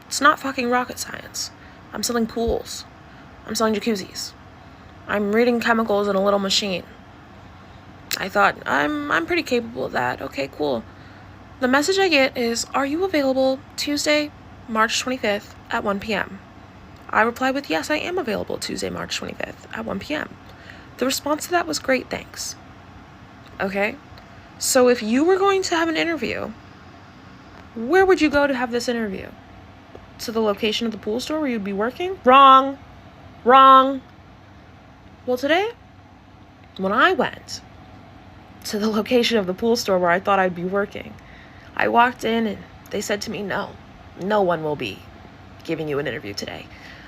It's not fucking rocket science. I'm selling pools. I'm selling jacuzzis. I'm reading chemicals in a little machine. I thought, I'm pretty capable of that. Okay, cool. The message I get is, are you available Tuesday, March 25th at 1 p.m.? I reply with, yes, I am available Tuesday, March 25th at 1 p.m. The response to that was, great, thanks. Okay? So if you were going to have an interview, where would you go to have this interview? To the location of the pool store where you'd be working? Wrong. Well, today, when I went to the location of the pool store where I thought I'd be working, I walked in and they said to me, no one will be giving you an interview today.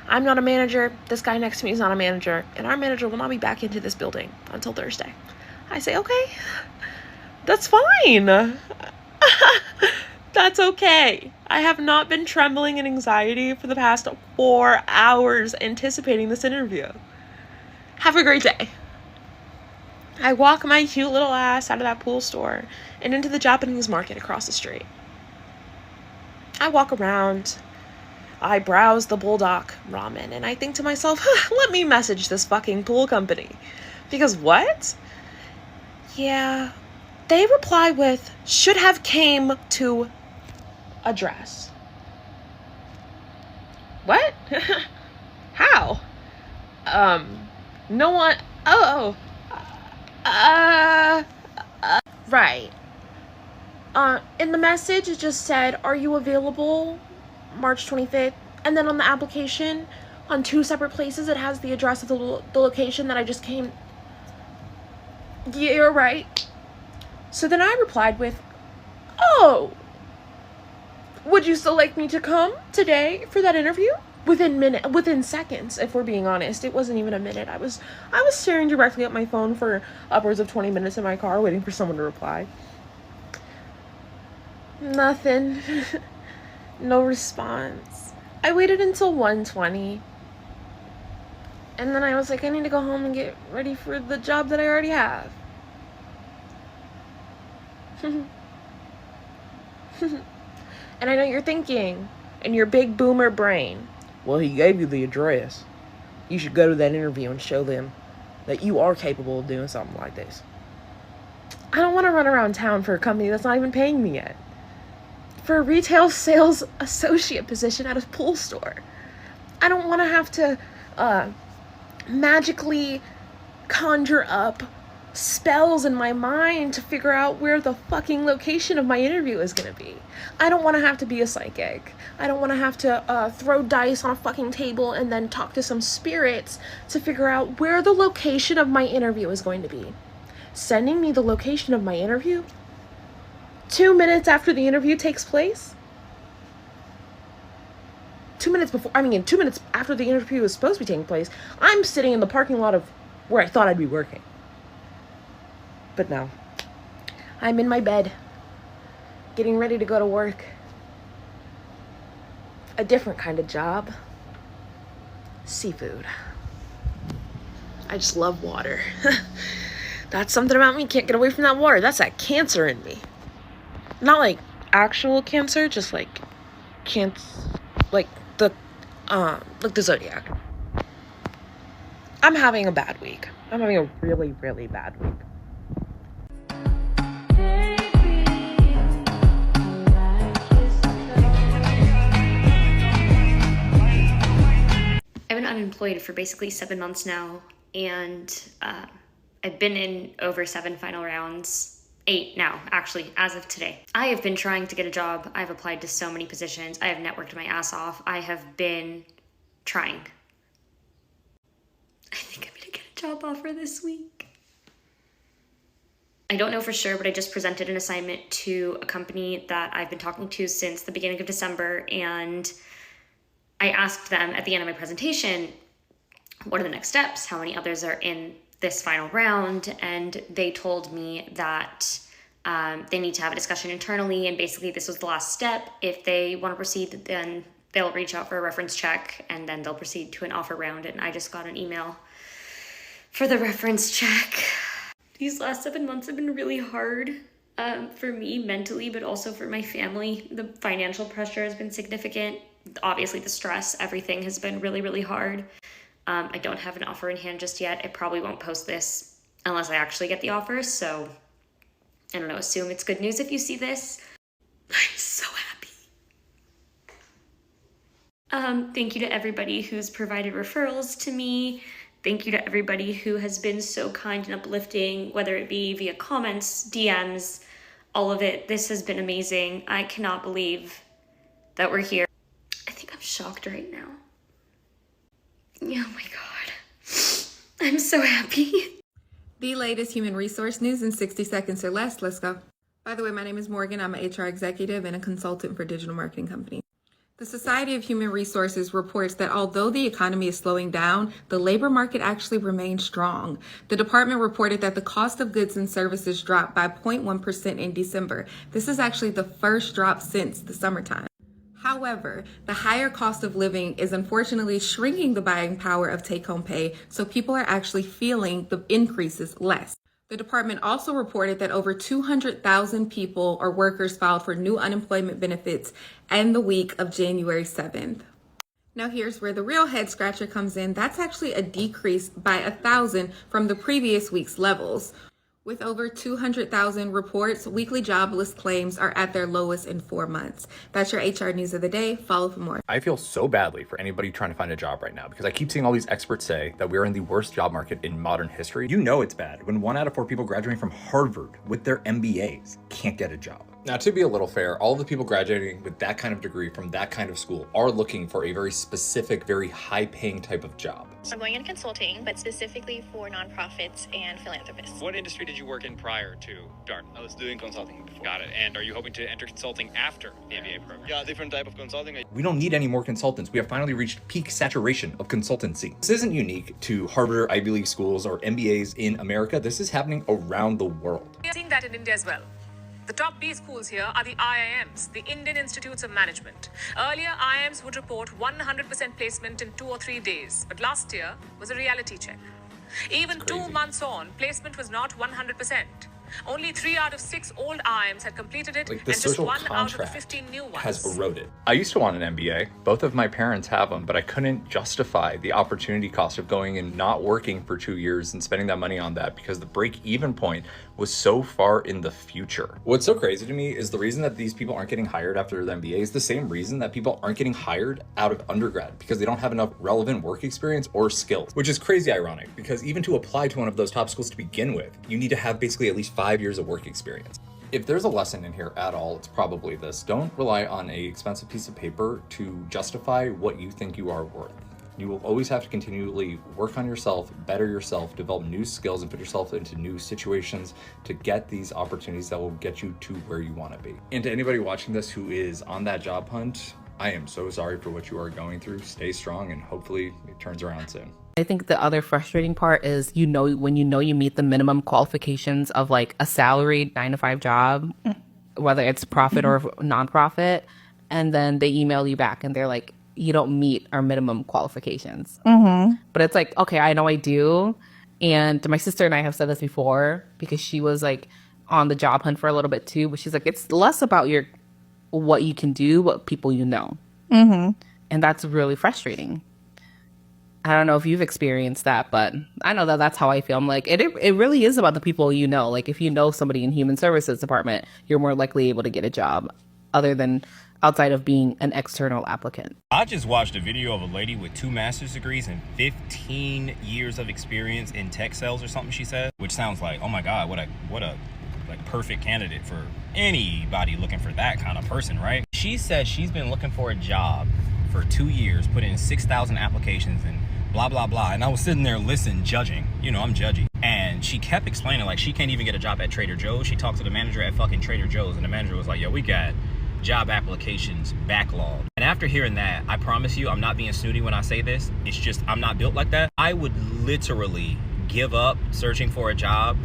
I'm not a manager. This guy next to me is not a manager. And our manager will not be back into this building until Thursday. I say, okay, that's fine. That's okay. I have not been trembling in anxiety for the past 4 hours anticipating this interview. Have a great day. I walk my cute little ass out of that pool store and into the Japanese market across the street. I walk around. I browse the Bulldog ramen and I think to myself, let me message this fucking pool company. Because what? Yeah, they reply with, should have came to address. What? How? No one, right. In the message, it just said, are you available March 25th? And then on the application, on 2 separate places. It has the address of the location that I just came. Yeah, you're right. So then I replied with, oh, would you still like me to come today for that interview? Within seconds, if we're being honest. It wasn't even a minute. I was staring directly at my phone for upwards of 20 minutes in my car waiting for someone to reply. Nothing. No response. I waited until 1:20. And then I was like, I need to go home and get ready for the job that I already have. And I know you're thinking, in your big boomer brain, well, he gave you the address. You should go to that interview and show them that you are capable of doing something like this. I don't want to run around town for a company that's not even paying me yet. For a retail sales associate position at a pool store. I don't want to have to magically conjure up spells in my mind to figure out where the fucking location of my interview is going to be. I don't want to have to be a psychic. I don't want to have to throw dice on a fucking table and then talk to some spirits to figure out where the location of my interview is going to be. Sending me the location of my interview 2 minutes after the interview takes place? 2 minutes after the interview is supposed to be taking place, I'm sitting in the parking lot of where I thought I'd be working. But no. I'm in my bed, getting ready to go to work. A different kind of job. Seafood. I just love water. That's something about me. Can't get away from that water. That's that cancer in me. Not like actual cancer, just like like the Zodiac. I'm having a bad week. I'm having a really, really bad week. I've been unemployed for basically 7 months now, and I've been in over 7 final rounds. 8 now, actually, as of today. I have been trying to get a job. I've applied to so many positions. I have networked my ass off. I have been trying. I think I'm gonna get a job offer this week. I don't know for sure, but I just presented an assignment to a company that I've been talking to since the beginning of December, and I asked them at the end of my presentation, what are the next steps? How many others are in this final round? And they told me that they need to have a discussion internally, and basically this was the last step. If they want to proceed, then they'll reach out for a reference check, and then they'll proceed to an offer round. And I just got an email for the reference check. These last 7 months have been really hard for me mentally, but also for my family. The financial pressure has been significant. Obviously the stress, everything has been really, really hard. I don't have an offer in hand just yet. I probably won't post this unless I actually get the offer. So I don't know, assume it's good news if you see this. I'm so happy. Thank you to everybody who's provided referrals to me. Thank you to everybody who has been so kind and uplifting, whether it be via comments, DMs, all of it. This has been amazing. I cannot believe that we're here. I think I'm shocked right now. Oh my God. I'm so happy. The latest human resource news in 60 seconds or less. Let's go. By the way, my name is Morgan. I'm an HR executive and a consultant for digital marketing companies. The Society of Human Resources reports that although the economy is slowing down, the labor market actually remains strong. The department reported that the cost of goods and services dropped by 0.1% in December. This is actually the first drop since the summertime. However, the higher cost of living is unfortunately shrinking the buying power of take-home pay, so people are actually feeling the increases less. The department also reported that over 200,000 people or workers filed for new unemployment benefits in the week of January 7th. Now here's where the real head scratcher comes in. That's actually a decrease by 1,000 from the previous week's levels. With over 200,000 reports, weekly jobless claims are at their lowest in 4 months. That's your HR news of the day. Follow for more. I feel so badly for anybody trying to find a job right now because I keep seeing all these experts say that we're in the worst job market in modern history. You know it's bad when 1 out of 4 people graduating from Harvard with their MBAs can't get a job. Now, to be a little fair, all the people graduating with that kind of degree from that kind of school are looking for a very specific, very high-paying type of job. I'm going into consulting, but specifically for nonprofits and philanthropists. What industry did you work in prior to Dart? I was doing consulting before. Got it. And are you hoping to enter consulting after the MBA program? Yeah, different type of consulting. We don't need any more consultants. We have finally reached peak saturation of consultancy. This isn't unique to Harvard or Ivy League schools or MBAs in America. This is happening around the world. We are seeing that in India as well. The top B schools here are the IIMs, the Indian Institutes of Management. Earlier, IIMs would report 100% placement in 2 or 3 days, but last year was a reality check. Even 2 months on, placement was not 100%. Only 3 out of 6 old IIMs had completed it, Like, the and just social 1 out of the contract 15 new ones. has eroded. I used to want an MBA. Both of my parents have them, but I couldn't justify the opportunity cost of going and not working for 2 years and spending that money on that because the break-even point was so far in the future. What's so crazy to me is the reason that these people aren't getting hired after the MBA is the same reason that people aren't getting hired out of undergrad, because they don't have enough relevant work experience or skills, which is crazy ironic because even to apply to one of those top schools to begin with, you need to have basically at least 5 years of work experience. If there's a lesson in here at all, it's probably this. Don't rely on an expensive piece of paper to justify what you think you are worth. You will always have to continually work on yourself, better yourself, develop new skills, and put yourself into new situations to get these opportunities that will get you to where you want to be. And to anybody watching this who is on that job hunt, I am so sorry for what you are going through. Stay strong, and hopefully it turns around soon. I think the other frustrating part is, when you meet the minimum qualifications of like a salaried 9-to-5 job, whether it's profit or nonprofit, and then they email you back and they're like, you don't meet our minimum qualifications. But it's like, okay, I know I do. And my sister and I have said this before because she was like on the job hunt for a little bit too, but she's like, it's less about what you can do, but people you know. And that's really frustrating. I don't know if you've experienced that, but I know that that's how I feel. I'm like, it really is about the people you know. Like, if you know somebody in human services department, you're more likely able to get a job other than outside of being an external applicant. I just watched a video of a lady with 2 master's degrees and 15 years of experience in tech sales or something, she said, which sounds like, oh my God, what a like perfect candidate for anybody looking for that kind of person, right? She said she's been looking for a job for 2 years, put in 6,000 applications and blah, blah, blah. And I was sitting there judging, I'm judgy. And she kept explaining like she can't even get a job at Trader Joe's. She talked to the manager at fucking Trader Joe's and the manager was like, yo, we got job applications backlogged. And after hearing that, I promise you, I'm not being snooty when I say this. It's just, I'm not built like that. I would literally give up searching for a job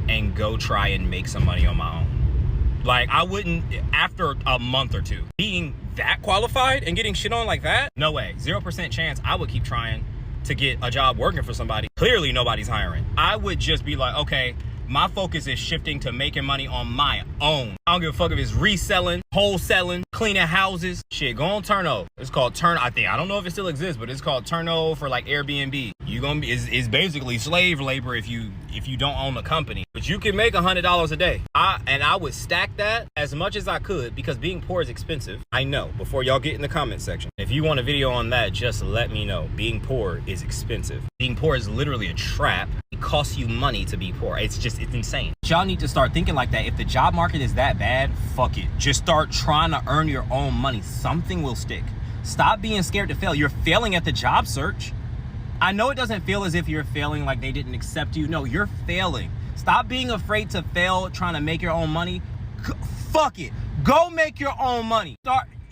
and go try and make some money on my own. Like, I wouldn't, after a month or two, being that qualified and getting shit on like that, no way. 0% chance I would keep trying to get a job working for somebody. Clearly nobody's hiring. I would just be like, okay, my focus is shifting to making money on my own. I don't give a fuck if it's reselling, wholesaling, cleaning houses. Shit, go on Turno. It's called I don't know if it still exists, but it's called Turno for like Airbnb. You gonna be, it's basically slave labor if you don't own a company. But you can make $100 a day. I would stack that as much as I could because being poor is expensive. I know, before y'all get in the comment section. If you want a video on that, just let me know. Being poor is expensive. Being poor is literally a trap. It costs you money to be poor. It's insane. Y'all need to start thinking like that. If the job market is that bad, fuck it. Just start trying to earn your own money. Something will stick. Stop being scared to fail. You're failing at the job search. I know it doesn't feel as if you're failing like they didn't accept you. No, you're failing. Stop being afraid to fail trying to make your own money. Fuck it. Go make your own money.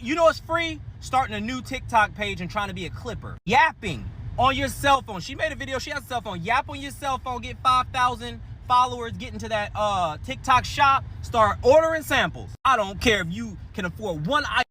It's free? Starting a new TikTok page and trying to be a clipper. Yapping on your cell phone. She made a video. She has a cell phone. Yap on your cell phone. Get 5,000 followers. Get into that TikTok shop. Start ordering samples. I don't care if you can afford one item.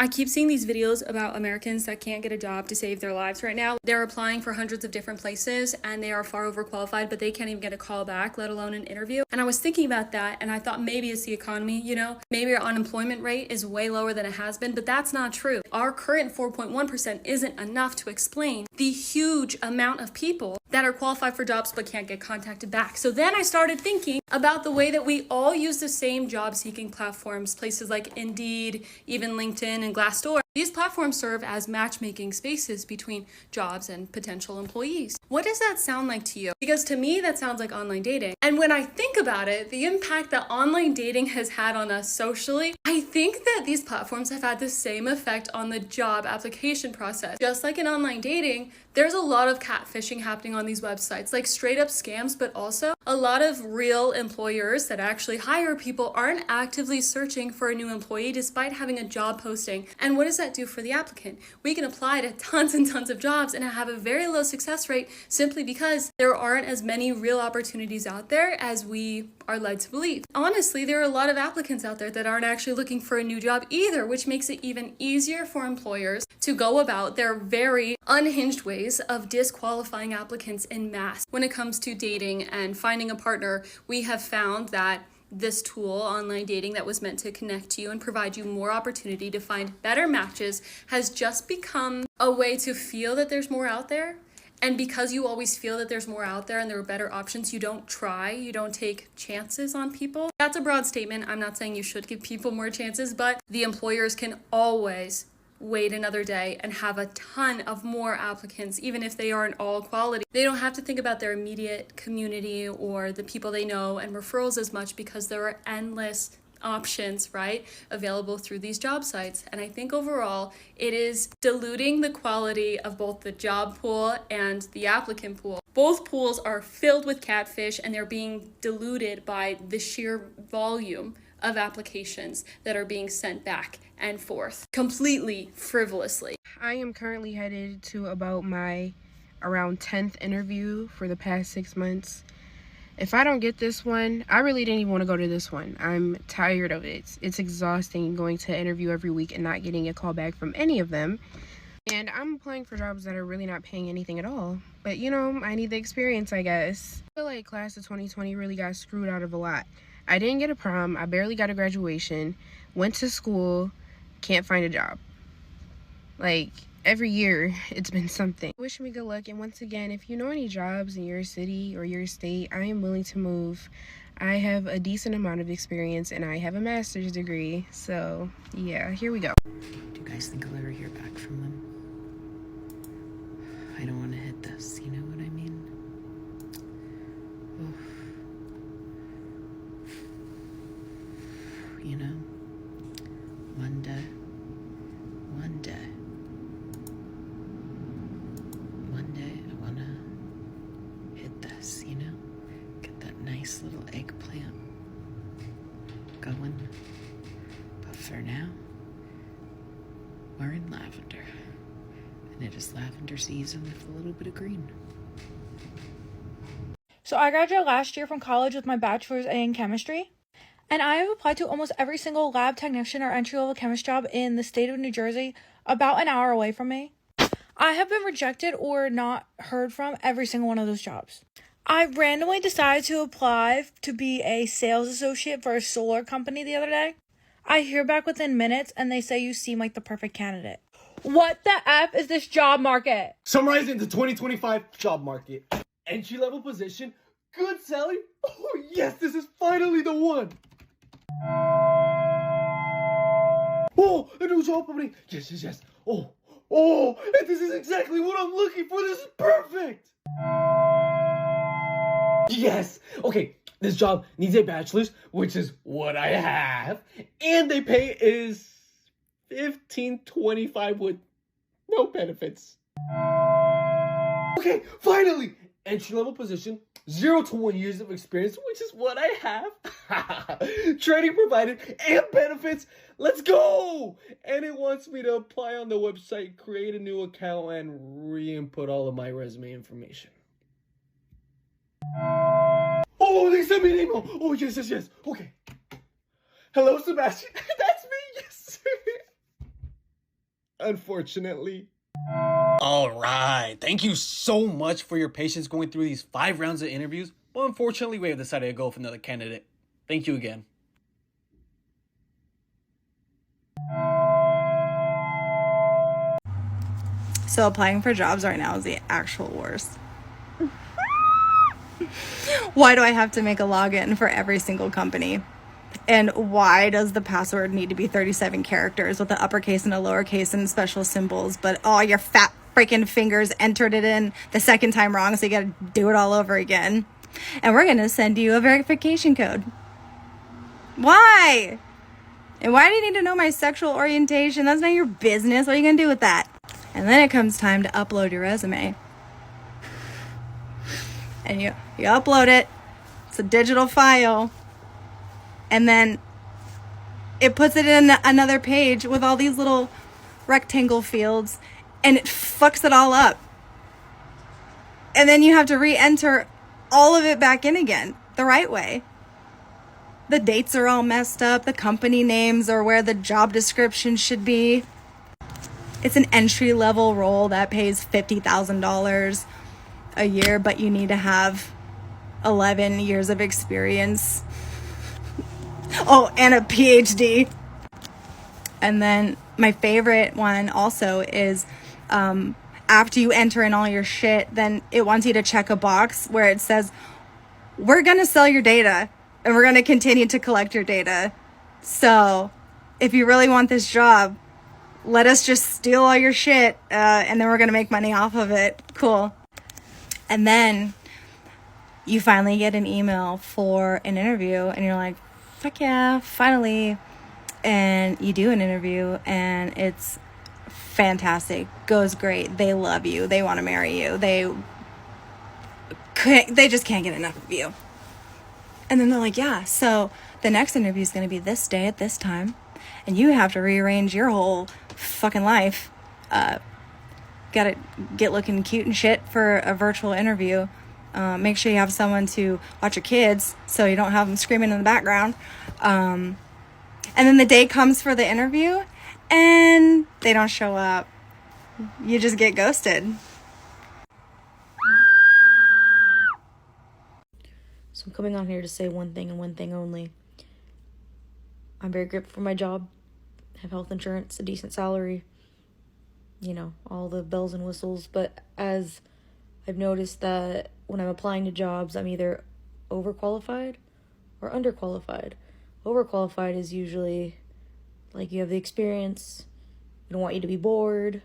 I keep seeing these videos about Americans that can't get a job to save their lives right now. They're applying for hundreds of different places and they are far overqualified, but they can't even get a call back, let alone an interview. And I was thinking about that and I thought maybe it's the economy, maybe our unemployment rate is way lower than it has been, but that's not true. Our current 4.1% isn't enough to explain the huge amount of people that are qualified for jobs but can't get contacted back. So then I started thinking about the way that we all use the same job seeking platforms, places like Indeed, even LinkedIn and Glassdoor. These platforms serve as matchmaking spaces between jobs and potential employees. What does that sound like to you? Because to me, that sounds like online dating. And when I think about it, the impact that online dating has had on us socially, I think that these platforms have had the same effect on the job application process. Just like in online dating, there's a lot of catfishing happening on these websites, like straight up scams, but also a lot of real employers that actually hire people aren't actively searching for a new employee despite having a job posting. And what does that do for the applicant? We can apply to tons and tons of jobs and have a very low success rate simply because there aren't as many real opportunities out there as we are led to believe. Honestly, there are a lot of applicants out there that aren't actually looking for a new job either, which makes it even easier for employers to go about their very unhinged ways of disqualifying applicants en masse. When it comes to dating and finding a partner, we have found that this tool, online dating, that was meant to connect you and provide you more opportunity to find better matches, has just become a way to feel that there's more out there. And because you always feel that there's more out there and there are better options, you don't try, you don't take chances on people. That's a broad statement. I'm not saying you should give people more chances, but the employers can always wait another day and have a ton of more applicants, even if they aren't all quality. They don't have to think about their immediate community or the people they know and referrals as much because there are endless options, right, available through these job sites. And I think overall it is diluting the quality of both the job pool and the applicant pool. Both pools are filled with catfish and they're being diluted by the sheer volume of applications that are being sent back and forth completely frivolously. I am currently headed to about my around 10th interview for the past 6 months. If I don't get this one, I really didn't even want to go to this one. I'm tired of it. It's exhausting going to interview every week and not getting a call back from any of them. And I'm applying for jobs that are really not paying anything at all. But you know, I need the experience, I guess. I feel like class of 2020 really got screwed out of a lot. I didn't get a prom, I barely got a graduation, went to school, can't find a job. Like, every year it's been something. Wish me good luck, and once again, if you know any jobs in your city or your state, I am willing to move. I have a decent amount of experience and I have a master's degree, so yeah, here we go. Do you guys think I'll ever hear back from them? I don't want to hit this, you know what I mean? Oof. You know, one day, I want to hit this, you know? Get that nice little eggplant going. But for now, we're in lavender. And it is lavender season with a little bit of green. So I graduated last year from college with my bachelor's in chemistry. And I have applied to almost every single lab technician or entry-level chemist job in the state of New Jersey, about an hour away from me. I have been rejected or not heard from every single one of those jobs. I randomly decided to apply to be a sales associate for a solar company the other day. I hear back within minutes and they say you seem like the perfect candidate. What the F is this job market? Summarizing the 2025 job market. Entry-level position, good salary. Oh yes, this is finally the one. Oh, a new job opening. Yes. Oh, and this is exactly what I'm looking for. This is perfect. Yes. Okay, this job needs a bachelor's, which is what I have. And they pay is $15.25 with no benefits. Okay, finally. Entry-level position, 0 to 1 years of experience, which is what I have. Training provided and benefits. Let's go! And it wants me to apply on the website, create a new account, and re-input all of my resume information. Oh, they sent me an email. Oh, yes. Okay. Hello, Sebastian. That's me. Yes. Unfortunately. All right. Thank you so much for your patience going through these 5 rounds of interviews. But unfortunately, we have decided to go with another candidate. Thank you again. So applying for jobs right now is the actual worst. Why do I have to make a login for every single company? And why does the password need to be 37 characters with an uppercase and a lowercase and special symbols, but all your fat freaking fingers entered it in the second time wrong, so you gotta do it all over again. And we're gonna send you a verification code. Why? And why do you need to know my sexual orientation? That's not your business. What are you gonna do with that? And then it comes time to upload your resume. And you upload it. It's a digital file. And then it puts it in another page with all these little rectangle fields, and it fucks it all up. And then you have to re-enter all of it back in again, the right way. The dates are all messed up. The company names are where the job description should be. It's an entry-level role that pays $50,000 a year, but you need to have 11 years of experience. Oh, and a PhD. And then my favorite one also is after you enter in all your shit, then it wants you to check a box where it says, we're going to sell your data and we're going to continue to collect your data. So if you really want this job, let us just steal all your shit and then we're going to make money off of it. Cool. And then you finally get an email for an interview and you're like, fuck yeah, finally. And you do an interview and it's fantastic, goes great, they love you, they want to marry you, they just can't get enough of you. And then they're like, yeah, so the next interview is going to be this day at this time, and you have to rearrange your whole fucking life. Gotta get looking cute and shit for a virtual interview. Make sure you have someone to watch your kids so you don't have them screaming in the background. And then the day comes for the interview and they don't show up. You just get ghosted. So I'm coming on here to say one thing and one thing only. I'm very grateful for my job. I have health insurance, a decent salary, you know, all the bells and whistles. But as I've noticed that when I'm applying to jobs, I'm either overqualified or underqualified. Overqualified is usually like you have the experience, we don't want you to be bored.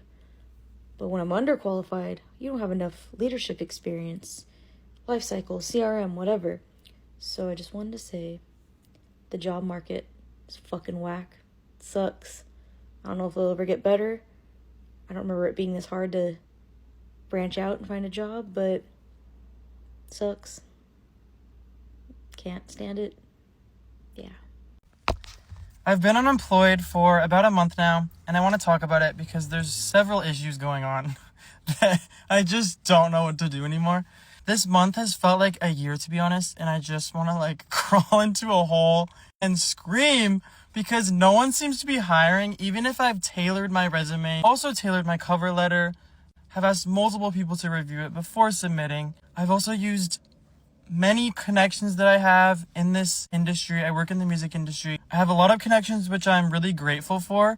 But when I'm underqualified, you don't have enough leadership experience, life cycle, CRM, whatever. So I just wanted to say the job market is fucking whack. It sucks. I don't know if it'll ever get better. I don't remember it being this hard to branch out and find a job, but it sucks. Can't stand it. Yeah. I've been unemployed for about a month now, and I want to talk about it because there's several issues going on that I just don't know what to do anymore. This month has felt like a year, to be honest, and I just want to crawl into a hole and scream because no one seems to be hiring, even if I've tailored my resume, also tailored my cover letter, have asked multiple people to review it before submitting. I've also used many connections that I have in this industry. I work in the music industry. I have a lot of connections, which I'm really grateful for,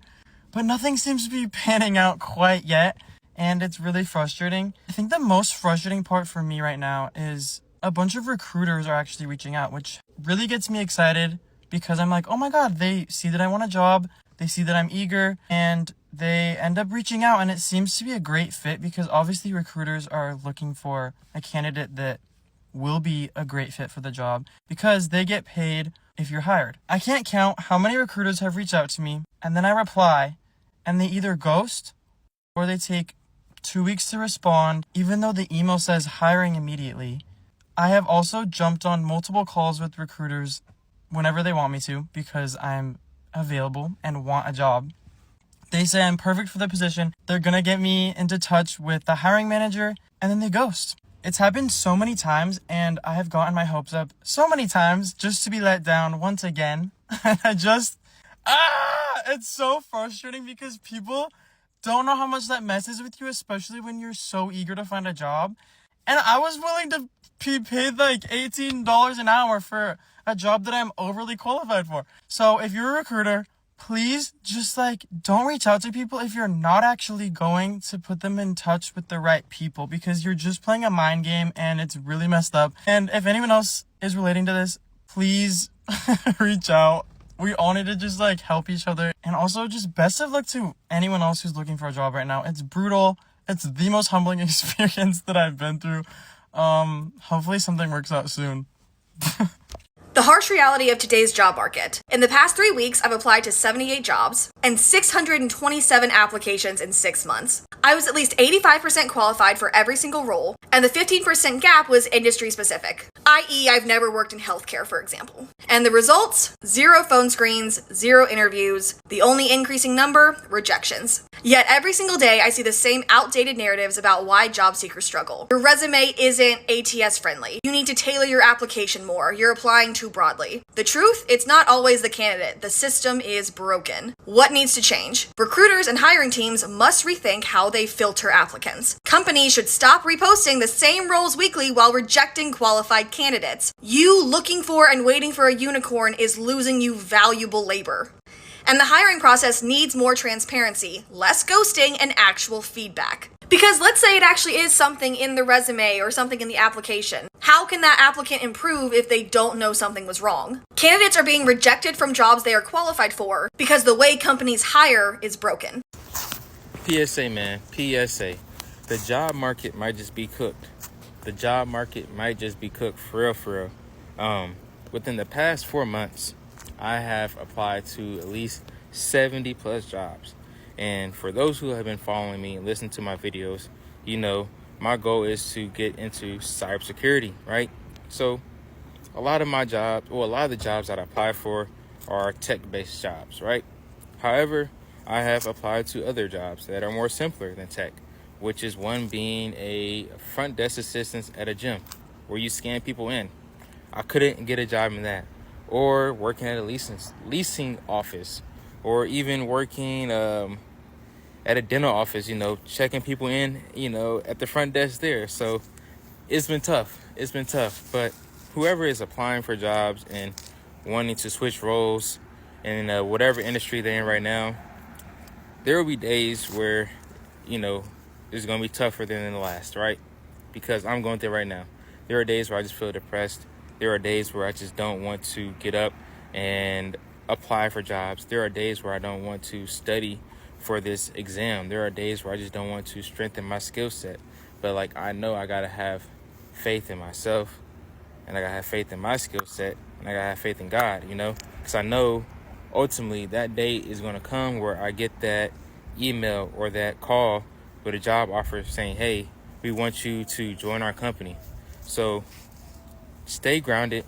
but nothing seems to be panning out quite yet, and it's really frustrating. I think the most frustrating part for me right now is a bunch of recruiters are actually reaching out, which really gets me excited because I'm like, oh my God, they see that I want a job, they see that I'm eager, and they end up reaching out, and it seems to be a great fit because obviously recruiters are looking for a candidate that will be a great fit for the job because they get paid if you're hired. I can't count how many recruiters have reached out to me and then I reply and they either ghost or they take 2 weeks to respond even though the email says hiring immediately. I have also jumped on multiple calls with recruiters whenever they want me to because I'm available and want a job. They say I'm perfect for the position. They're gonna get me into touch with the hiring manager and then they ghost. It's happened so many times, and I have gotten my hopes up so many times just to be let down once again. And it's so frustrating because people don't know how much that messes with you, especially when you're so eager to find a job. And I was willing to be paid $18 an hour for a job that I'm overly qualified for. So if you're a recruiter, please just don't reach out to people if you're not actually going to put them in touch with the right people because you're just playing a mind game and it's really messed up. And if anyone else is relating to this, please reach out. We all need to just like help each other. And also just best of luck to anyone else who's looking for a job right now. It's brutal. It's the most humbling experience that I've been through. Hopefully something works out soon. The harsh reality of today's job market. In the past 3 weeks, I've applied to 78 jobs and 627 applications in 6 months. I was at least 85% qualified for every single role, and the 15% gap was industry specific, i.e. I've never worked in healthcare, for example. And the results? 0 phone screens, 0 interviews, the only increasing number, rejections. Yet every single day, I see the same outdated narratives about why job seekers struggle. Your resume isn't ATS friendly. You need to tailor your application more. You're applying too broadly. The truth, it's not always the candidate. The system is broken. What needs to change? Recruiters and hiring teams must rethink how they filter applicants. Companies should stop reposting the same roles weekly while rejecting qualified candidates. You looking for and waiting for a unicorn is losing you valuable labor. And the hiring process needs more transparency, less ghosting, and actual feedback. Because let's say it actually is something in the resume or something in the application. How can that applicant improve if they don't know something was wrong? Candidates are being rejected from jobs they are qualified for because the way companies hire is broken. PSA, man. PSA. The job market might just be cooked. The job market might just be cooked for real. Within the past 4 months, I have applied to at least 70 plus jobs. And for those who have been following me and listening to my videos, you know, my goal is to get into cybersecurity, right? So a lot of the jobs that I apply for are tech-based jobs, right? However, I have applied to other jobs that are more simpler than tech, which is one being a front desk assistant at a gym where you scan people in. I couldn't get a job in that. Or working at a leasing office, or even working at a dental office, you know, checking people in, you know, at the front desk there. So it's been tough. But whoever is applying for jobs and wanting to switch roles in whatever industry they're in right now, there will be days where, you know, it's going to be tougher than the last, right? Because I'm going through it right now. There are days where I just feel depressed. There are days where I just don't want to get up and apply for jobs. There are days where I don't want to study for this exam. There are days where I just don't want to strengthen my skill set. But like, I know I gotta have faith in myself, and I gotta have faith in my skill set, and I gotta have faith in God, you know? Because I know ultimately that day is gonna come where I get that email or that call with a job offer saying, hey, we want you to join our company. So stay grounded,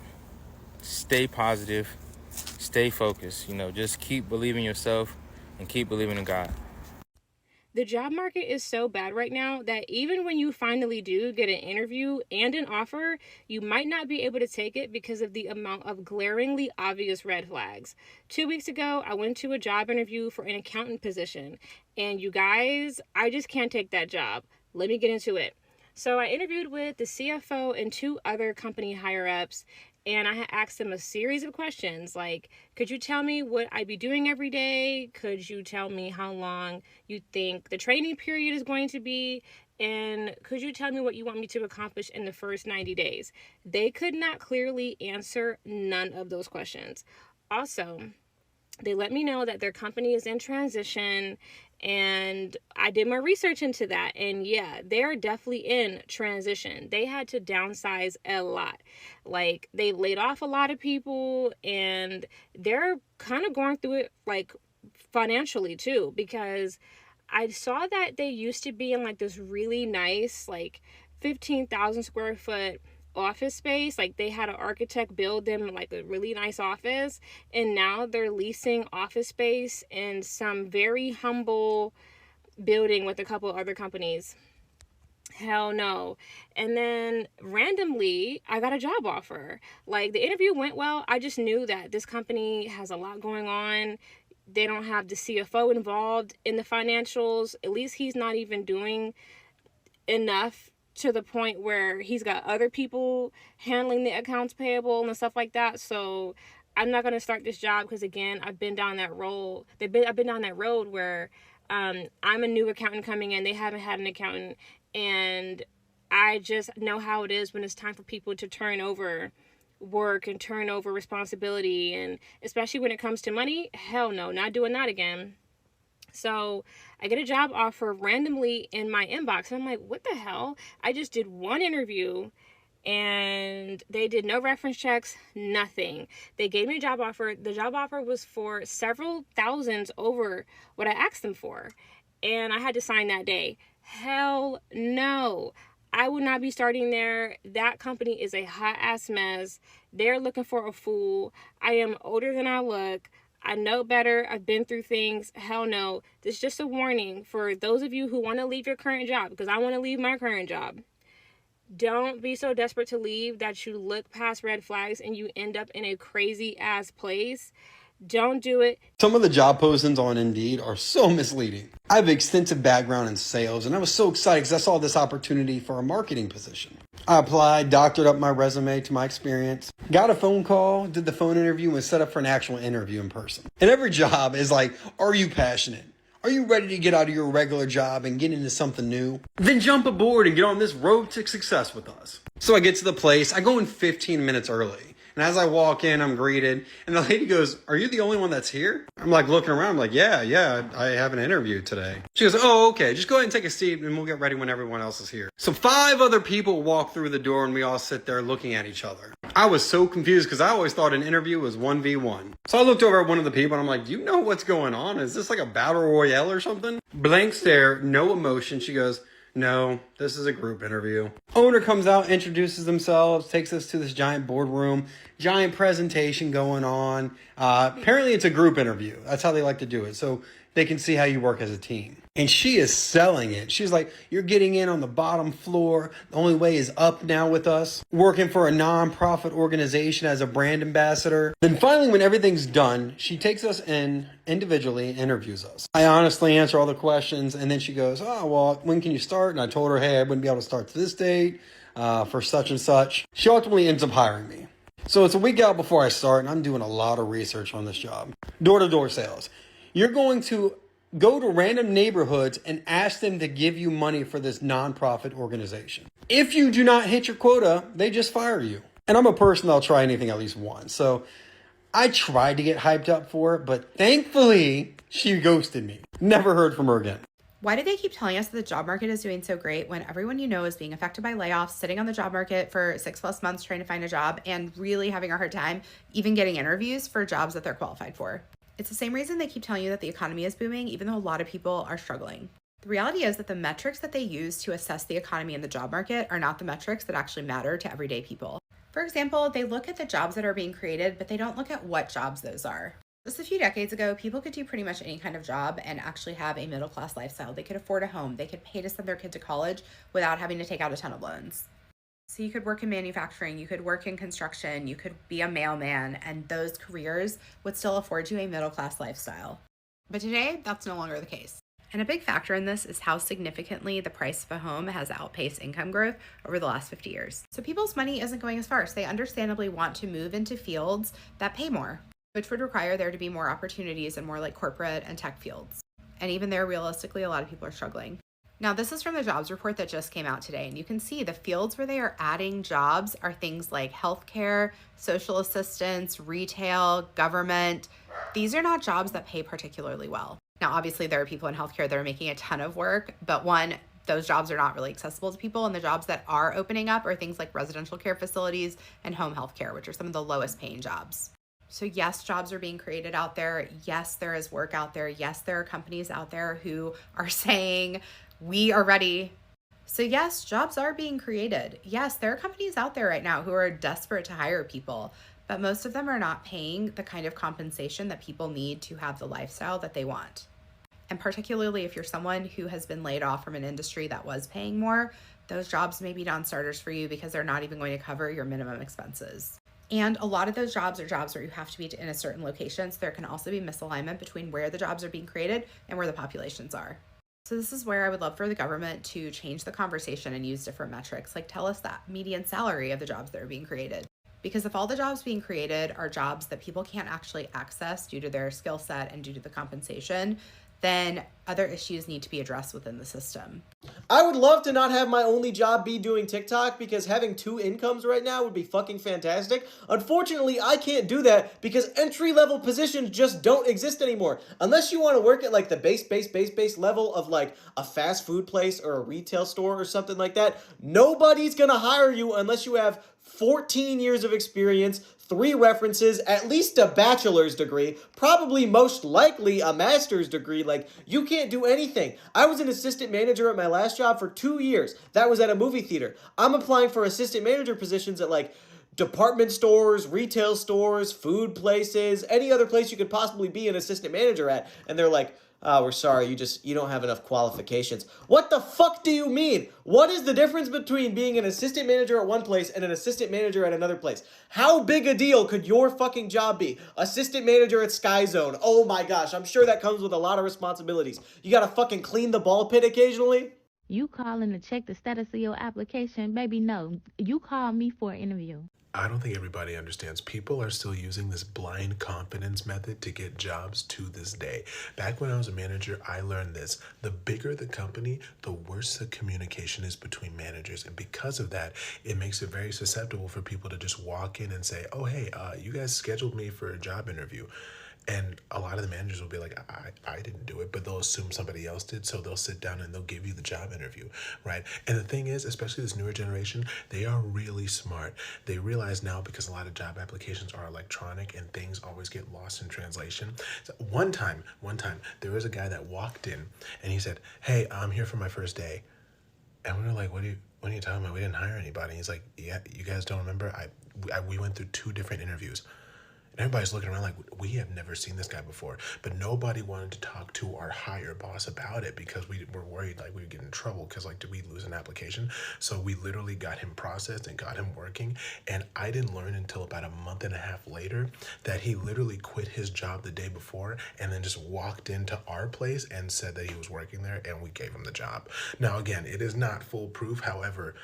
stay positive, stay focused, you know, just keep believing yourself and keep believing in God. The job market is so bad right now that even when you finally do get an interview and an offer, you might not be able to take it because of the amount of glaringly obvious red flags. 2 weeks ago, I went to a job interview for an accountant position, and you guys, I just can't take that job. Let me get into it. So I interviewed with the CFO and 2 other company higher-ups, and I had asked them a series of questions like, could you tell me what I'd be doing every day? Could you tell me how long you think the training period is going to be? And could you tell me what you want me to accomplish in the first 90 days? They could not clearly answer none of those questions. Also, they let me know that their company is in transition, and I did my research into that, and yeah, they're definitely in transition. They had to downsize a lot. Like, they laid off a lot of people, and they're kind of going through it like financially too, because I saw that they used to be in like this really nice like 15,000 square foot office space. Like, they had an architect build them like a really nice office, and now they're leasing office space in some very humble building with a couple other companies. Hell no. And then randomly I got a job offer. Like, the interview went well. I just knew that this company has a lot going on. They don't have the CFO involved in the financials. At least he's not even doing enough to the point where he's got other people handling the accounts payable and stuff like that. So I'm not going to start this job because, again, I've been down that road. I've been down that road where I'm a new accountant coming in. They haven't had an accountant, and I just know how it is when it's time for people to turn over work and turnover responsibility, and especially when it comes to money, hell no, not doing that again. So I get a job offer randomly in my inbox, and I'm like, what the hell? I just did one interview and they did no reference checks, nothing. They gave me a job offer. The job offer was for several thousands over what I asked them for, and I had to sign that day. Hell no. I would not be starting there. That company is a hot ass mess. They're looking for a fool. I am older than I look. I know better. I've been through things. Hell no. This is just a warning for those of you who want to leave your current job, because I want to leave my current job. Don't be so desperate to leave that you look past red flags and you end up in a crazy ass place. Don't do it. Some of the job postings on Indeed are so misleading. I have extensive background in sales, and I was so excited because I saw this opportunity for a marketing position. I applied, doctored up my resume to my experience, got a phone call, did the phone interview, and set up for an actual interview in person. And every job is like, are you passionate? Are you ready to get out of your regular job and get into something new? Then jump aboard and get on this road to success with us. So I get to the place, I go in 15 minutes early. And as I walk in, I'm greeted, and the lady goes, are you the only one that's here? I'm like looking around, I'm like, yeah, I have an interview today. She goes, oh, okay, just go ahead and take a seat and we'll get ready when everyone else is here. So 5 other people walk through the door and we all sit there looking at each other. I was so confused because I always thought an interview was 1v1. So I looked over at one of the people and I'm like, do you know what's going on? Is this like a battle royale or something? Blank stare, no emotion. She goes, no, this is a group interview. Owner comes out, introduces themselves, takes us to this giant boardroom, giant presentation going on. Apparently it's a group interview. That's how they like to do it. So they can see how you work as a team. And she is selling it. She's like, you're getting in on the bottom floor. The only way is up now with us. Working for a non-profit organization as a brand ambassador. Then finally, when everything's done, she takes us in individually, interviews us. I honestly answer all the questions. And then she goes, oh, well, when can you start? And I told her, hey, I wouldn't be able to start to this date for such and such. She ultimately ends up hiring me. So it's a week out before I start, and I'm doing a lot of research on this job. Door-to-door sales. You're going to go to random neighborhoods and ask them to give you money for this nonprofit organization. If you do not hit your quota, they just fire you. And I'm a person that'll try anything at least once. So I tried to get hyped up for it, but thankfully she ghosted me. Never heard from her again. Why do they keep telling us that the job market is doing so great when everyone you know is being affected by layoffs, sitting on the job market for 6+ months trying to find a job, and really having a hard time even getting interviews for jobs that they're qualified for? It's the same reason they keep telling you that the economy is booming, even though a lot of people are struggling. The reality is that the metrics that they use to assess the economy and the job market are not the metrics that actually matter to everyday people. For example, they look at the jobs that are being created, but they don't look at what jobs those are. Just a few decades ago, people could do pretty much any kind of job and actually have a middle-class lifestyle. They could afford a home. They could pay to send their kid to college without having to take out a ton of loans. So you could work in manufacturing, you could work in construction, you could be a mailman, and those careers would still afford you a middle-class lifestyle. But today, that's no longer the case. And a big factor in this is how significantly the price of a home has outpaced income growth over the last 50 years. So people's money isn't going as far, so they understandably want to move into fields that pay more, which would require there to be more opportunities in more like corporate and tech fields. And even there, realistically, a lot of people are struggling. Now, this is from the jobs report that just came out today, and you can see the fields where they are adding jobs are things like healthcare, social assistance, retail, government. These are not jobs that pay particularly well. Now, obviously, there are people in healthcare that are making a ton of work, but one, those jobs are not really accessible to people, and the jobs that are opening up are things like residential care facilities and home healthcare, which are some of the lowest paying jobs. So yes, jobs are being created out there. Yes, there is work out there. Yes, there are companies out there who are saying, we are ready. So yes, jobs are being created. Yes, there are companies out there right now who are desperate to hire people, but most of them are not paying the kind of compensation that people need to have the lifestyle that they want. And particularly if you're someone who has been laid off from an industry that was paying more, those jobs may be non-starters for you because they're not even going to cover your minimum expenses. And a lot of those jobs are jobs where you have to be in a certain location, so there can also be misalignment between where the jobs are being created and where the populations are. So this is where I would love for the government to change the conversation and use different metrics, like tell us that median salary of the jobs that are being created. Because if all the jobs being created are jobs that people can't actually access due to their skill set and due to the compensation, then other issues need to be addressed within the system. I would love to not have my only job be doing TikTok because having 2 incomes right now would be fucking fantastic. Unfortunately, I can't do that because entry-level positions just don't exist anymore. Unless you want to work at like the base level of like a fast food place or a retail store or something like that, nobody's gonna hire you unless you have 14 years of experience, 3 references, at least a bachelor's degree, probably most likely a master's degree. Like, you can't do anything. I was an assistant manager at my last job for 2 years. That was at a movie theater. I'm applying for assistant manager positions at like department stores, retail stores, food places, any other place you could possibly be an assistant manager at. And they're like, oh, we're sorry, you don't have enough qualifications. What the fuck do you mean? What is the difference between being an assistant manager at one place and an assistant manager at another place? How big a deal could your fucking job be? Assistant manager at Sky Zone. Oh my gosh, I'm sure that comes with a lot of responsibilities. You gotta fucking clean the ball pit occasionally? You calling to check the status of your application? Baby, no. You call me for an interview. I don't think everybody understands. People are still using this blind confidence method to get jobs to this day. Back when I was a manager, I learned this. The bigger the company, the worse the communication is between managers. And because of that, it makes it very susceptible for people to just walk in and say, oh, hey, you guys scheduled me for a job interview. And a lot of the managers will be like, I didn't do it, but they'll assume somebody else did. So they'll sit down and they'll give you the job interview, right? And the thing is, especially this newer generation, they are really smart. They realize now, because a lot of job applications are electronic and things always get lost in translation. So one time, there was a guy that walked in and he said, hey, I'm here for my first day. And we were like, what are you talking about? We didn't hire anybody. He's like, yeah, you guys don't remember? We went through 2 different interviews. And everybody's looking around like, we have never seen this guy before. But nobody wanted to talk to our higher boss about it because we were worried like we would get in trouble because like, did we lose an application? So we literally got him processed and got him working. And I didn't learn until about a month and a half later that he literally quit his job the day before and then just walked into our place and said that he was working there, and we gave him the job. Now, again, it is not foolproof. However,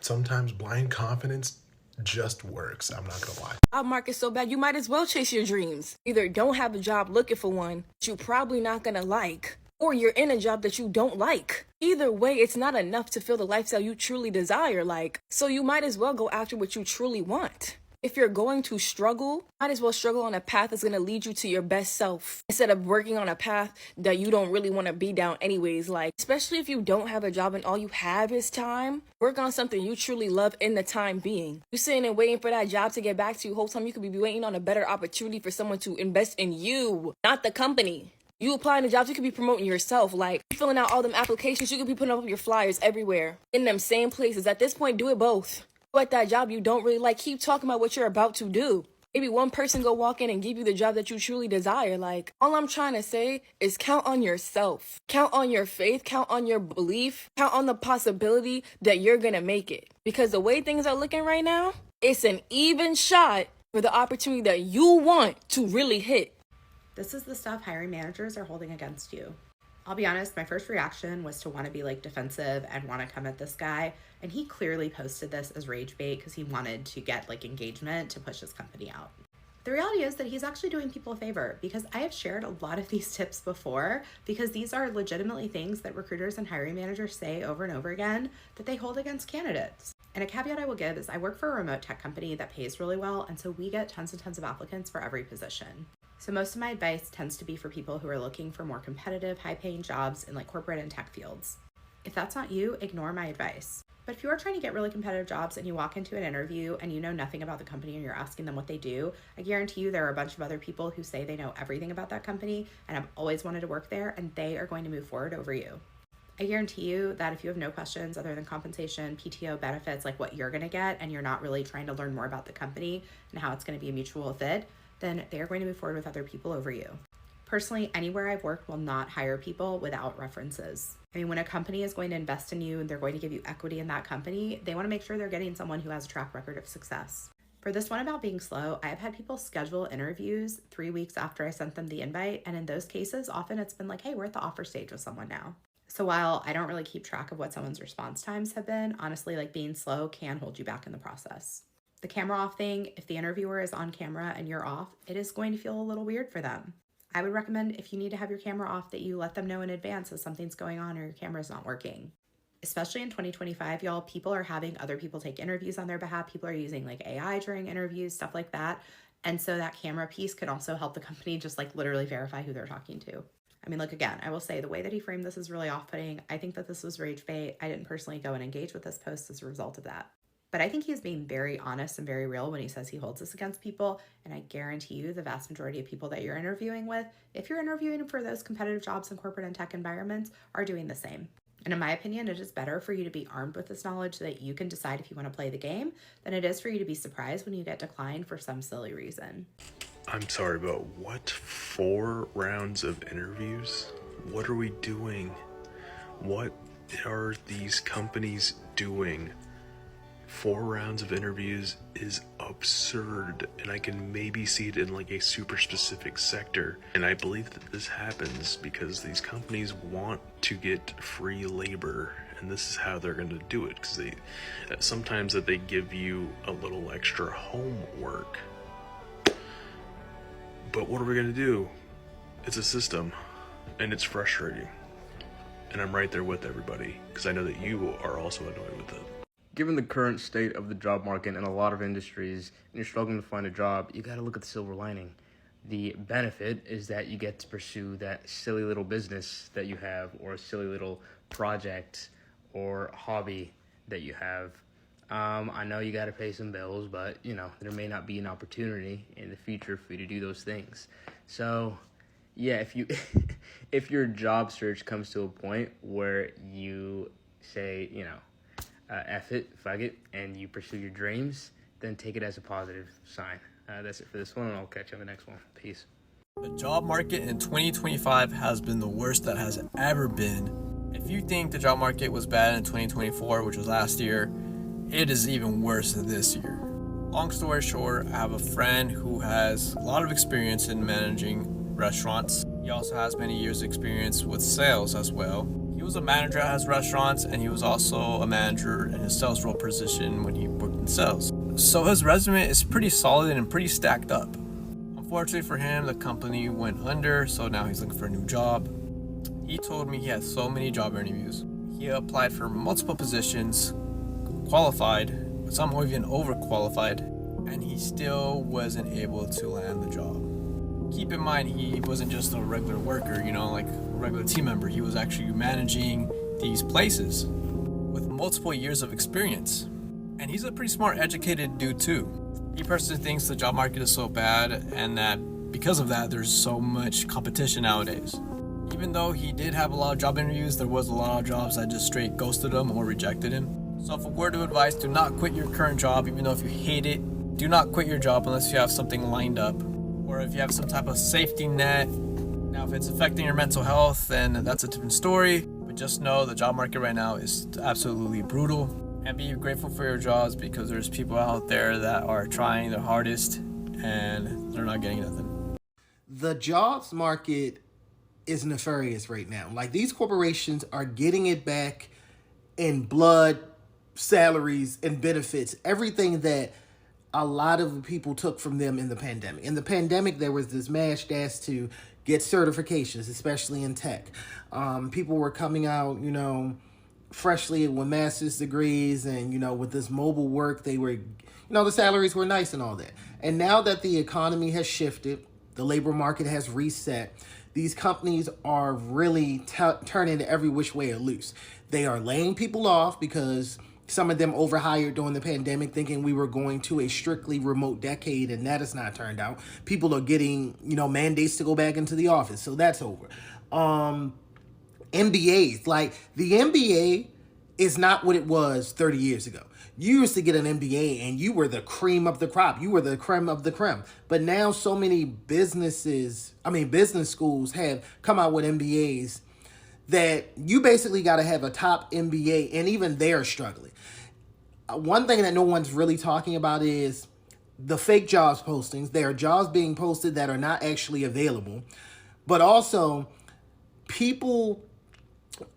sometimes blind confidence just works. I'm not gonna lie. Job market so bad, you might as well chase your dreams. Either don't have a job looking for one that you're probably not gonna like, or you're in a job that you don't like. Either way, it's not enough to feel the lifestyle you truly desire, so you might as well go after what you truly want. If you're going to struggle, might as well struggle on a path that's going to lead you to your best self instead of working on a path that you don't really want to be down anyways. Especially if you don't have a job and all you have is time, work on something you truly love in the time being. You sitting and waiting for that job to get back to you, whole time you could be waiting on a better opportunity for someone to invest in you, not the company. You applying to jobs, you could be promoting yourself. Filling out all them applications, you could be putting up your flyers everywhere in them same places. At this point, do it both. At that job you don't really like, keep talking about what you're about to do. Maybe one person go walk in and give you the job that you truly desire. All I'm trying to say is count on yourself. Count on your faith, count on your belief, count on the possibility that you're gonna make it. Because the way things are looking right now, it's an even shot for the opportunity that you want to really hit. This is the stuff hiring managers are holding against you. I'll be honest, my first reaction was to want to be defensive and want to come at this guy. And he clearly posted this as rage bait because he wanted to get engagement to push his company out. The reality is that he's actually doing people a favor, because I have shared a lot of these tips before, because these are legitimately things that recruiters and hiring managers say over and over again that they hold against candidates. And a caveat I will give is I work for a remote tech company that pays really well, and so we get tons and tons of applicants for every position. So most of my advice tends to be for people who are looking for more competitive, high-paying jobs in corporate and tech fields. If that's not you, ignore my advice. But if you are trying to get really competitive jobs and you walk into an interview and you know nothing about the company and you're asking them what they do, I guarantee you there are a bunch of other people who say they know everything about that company and have always wanted to work there, and they are going to move forward over you. I guarantee you that if you have no questions other than compensation, PTO, benefits, what you're going to get, and you're not really trying to learn more about the company and how it's going to be a mutual fit, then they are going to move forward with other people over you. Personally, anywhere I've worked will not hire people without references. When a company is going to invest in you and they're going to give you equity in that company, they want to make sure they're getting someone who has a track record of success. For this one about being slow, I have had people schedule interviews 3 weeks after I sent them the invite, and in those cases, often it's been hey, we're at the offer stage with someone now. So while I don't really keep track of what someone's response times have been, honestly, being slow can hold you back in the process. The camera off thing, if the interviewer is on camera and you're off, it is going to feel a little weird for them. I would recommend if you need to have your camera off that you let them know in advance if something's going on or your camera's not working. Especially in 2025, y'all, people are having other people take interviews on their behalf. People are using like AI during interviews, stuff like that. And so that camera piece could also help the company just like literally verify who they're talking to. I mean, look, again, I will say the way that he framed this is really off-putting. I think that this was rage bait. I didn't personally go and engage with this post as a result of that. But I think he's being very honest and very real when he says he holds this against people. And I guarantee you the vast majority of people that you're interviewing with, if you're interviewing for those competitive jobs in corporate and tech environments, are doing the same. And in my opinion, it is better for you to be armed with this knowledge so that you can decide if you want to play the game than it is for you to be surprised when you get declined for some silly reason. I'm sorry, but what? 4 rounds of interviews? What are we doing? What are these companies doing? 4 rounds of interviews is absurd, and I can maybe see it in like a super specific sector. And I believe that this happens because these companies want to get free labor, and this is how they're going to do it, because they sometimes that they give you a little extra homework. But what are we going to do? It's a system, and it's frustrating. And I'm right there with everybody, because I know that you are also annoyed with it. Given the current state of the job market in a lot of industries, and you're struggling to find a job, you got to look at the silver lining. The benefit is that you get to pursue that silly little business that you have, or a silly little project or hobby that you have. I know you got to pay some bills, but there may not be an opportunity in the future for you to do those things. So yeah, if your job search comes to a point where you say, F it, fuck it, and you pursue your dreams, then take it as a positive sign. That's it for this one, and I'll catch you on the next one. Peace. The job market in 2025 has been the worst that has ever been. If you think the job market was bad in 2024, which was last year, it is even worse this year. Long story short, I have a friend who has a lot of experience in managing restaurants. He also has many years experience with sales as well. He was a manager at his restaurants, and he was also a manager in his sales role position when he worked in sales. So his resume is pretty solid and pretty stacked up. Unfortunately for him, the company went under, so now he's looking for a new job. He told me he had so many job interviews. He applied for multiple positions, qualified, some even overqualified, and he still wasn't able to land the job. Keep in mind, he wasn't just a regular worker, like a regular team member. He was actually managing these places with multiple years of experience. And he's a pretty smart, educated dude too. He personally thinks the job market is so bad, and that because of that, there's so much competition nowadays. Even though he did have a lot of job interviews, there was a lot of jobs that just straight ghosted him or rejected him. So if a word of advice, do not quit your current job, even though if you hate it. Do not quit your job unless you have something lined up, or if you have some type of safety net. Now, if it's affecting your mental health, then that's a different story. But just know the job market right now is absolutely brutal. And be grateful for your jobs, because there's people out there that are trying their hardest and they're not getting nothing. The jobs market is nefarious right now. Like, these corporations are getting it back in blood, salaries, and benefits, everything that a lot of people took from them in the pandemic. In the pandemic, there was this mass dash to get certifications, especially in tech. People were coming out, freshly with master's degrees, and, with this mobile work, they were, the salaries were nice and all that. And now that the economy has shifted, the labor market has reset, these companies are really turning every which way loose. They are laying people off because some of them overhired during the pandemic, thinking we were going to a strictly remote decade, and that has not turned out. People are getting, mandates to go back into the office, so that's over. MBAs, like the MBA is not what it was 30 years ago. You used to get an MBA and you were the cream of the crop. You were the creme of the creme. But now so many business schools have come out with MBAs that you basically got to have a top MBA, and even they're struggling. One thing that no one's really talking about is the fake jobs postings. There are jobs being posted that are not actually available, but also people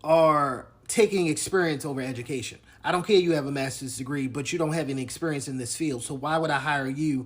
are taking experience over education. I don't care you have a master's degree, but you don't have any experience in this field. So why would I hire you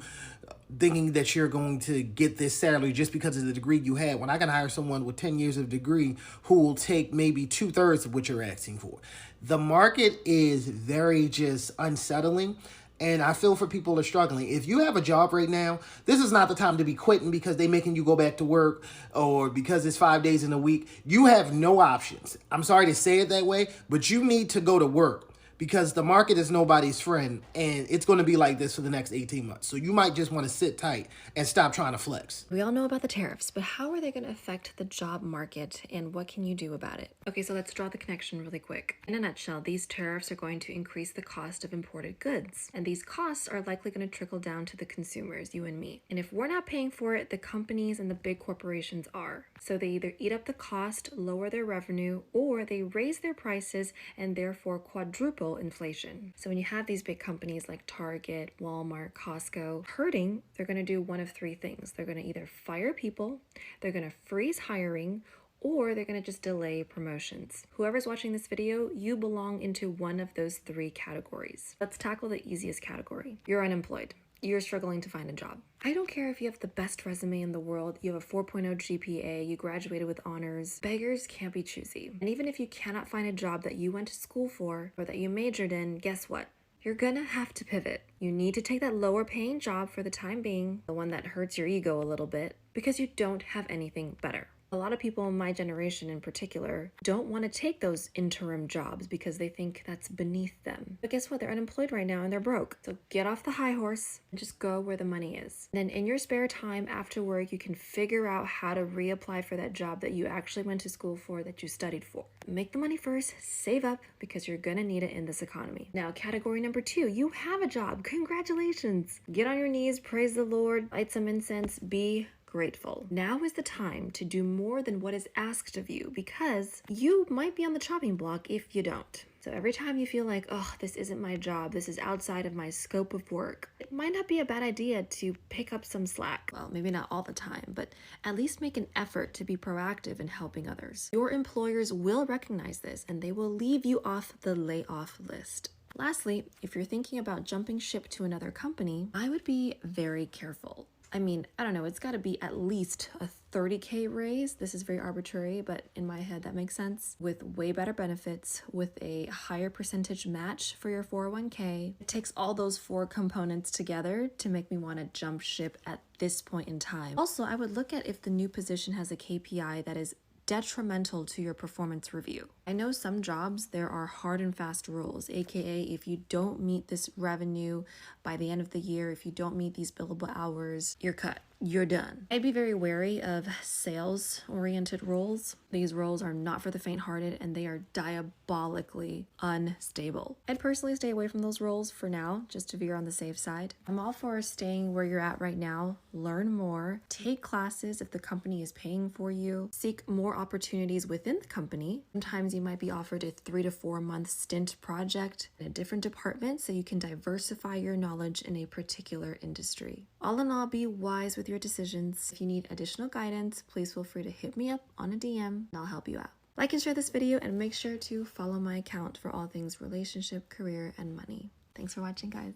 thinking that you're going to get this salary just because of the degree you had, when I can hire someone with 10 years of degree who will take maybe 2/3 of what you're asking for. The market is very just unsettling. And I feel for people that are struggling. If you have a job right now, this is not the time to be quitting because they're making you go back to work or because it's 5 days in a week. You have no options. I'm sorry to say it that way, but you need to go to work because the market is nobody's friend and it's going to be like this for the next 18 months. So you might just want to sit tight and stop trying to flex. We all know about the tariffs, but how are they going to affect the job market and what can you do about it? Okay, so let's draw the connection really quick. In a nutshell, these tariffs are going to increase the cost of imported goods, and these costs are likely going to trickle down to the consumers, you and me. And if we're not paying for it, the companies and the big corporations are. So they either eat up the cost, lower their revenue, or they raise their prices and therefore quadruple inflation. So when you have these big companies like Target, Walmart, Costco hurting, they're going to do one of three things. They're going to either fire people, they're going to freeze hiring, or they're going to just delay promotions. Whoever's watching this video, you belong into one of those three categories. Let's tackle the easiest category. You're unemployed. You're struggling to find a job. I don't care if you have the best resume in the world, you have a 4.0 GPA, you graduated with honors. Beggars can't be choosy. And even if you cannot find a job that you went to school for or that you majored in, guess what? You're gonna have to pivot. You need to take that lower paying job for the time being, the one that hurts your ego a little bit, because you don't have anything better. A lot of people in my generation in particular don't want to take those interim jobs because they think that's beneath them. But guess what? They're unemployed right now and they're broke. So get off the high horse and just go where the money is. Then in your spare time after work, you can figure out how to reapply for that job that you actually went to school for, that you studied for. Make the money first, save up, because you're gonna need it in this economy. Now, category number 2, you have a job. Congratulations. Get on your knees, praise the Lord, light some incense, be grateful. Now is the time to do more than what is asked of you, because you might be on the chopping block if you don't. So every time you feel like, oh, this isn't my job, this is outside of my scope of work, it might not be a bad idea to pick up some slack. Well, maybe not all the time, but at least make an effort to be proactive in helping others. Your employers will recognize this and they will leave you off the layoff list. Lastly, if you're thinking about jumping ship to another company, I would be very careful. I mean, I don't know, it's got to be at least a $30K raise. This is very arbitrary, but in my head that makes sense. With way better benefits, with a higher percentage match for your 401k. It takes all those 4 components together to make me want to jump ship at this point in time. Also, I would look at if the new position has a KPI that is detrimental to your performance review. I know some jobs, there are hard and fast rules, aka if you don't meet this revenue by the end of the year, if you don't meet these billable hours, you're cut. You're done. I'd be very wary of sales-oriented roles. These roles are not for the faint-hearted and they are diabolically unstable. I'd personally stay away from those roles for now, just to veer on the safe side. I'm all for staying where you're at right now, learn more, take classes if the company is paying for you, seek more opportunities within the company. Sometimes you might be offered a 3 to 4 month stint project in a different department so you can diversify your knowledge in a particular industry. All in all, be wise with your decisions. If you need additional guidance, please feel free to hit me up on a DM and I'll help you out. Like and share this video and make sure to follow my account for all things relationship, career, and money. Thanks for watching, guys.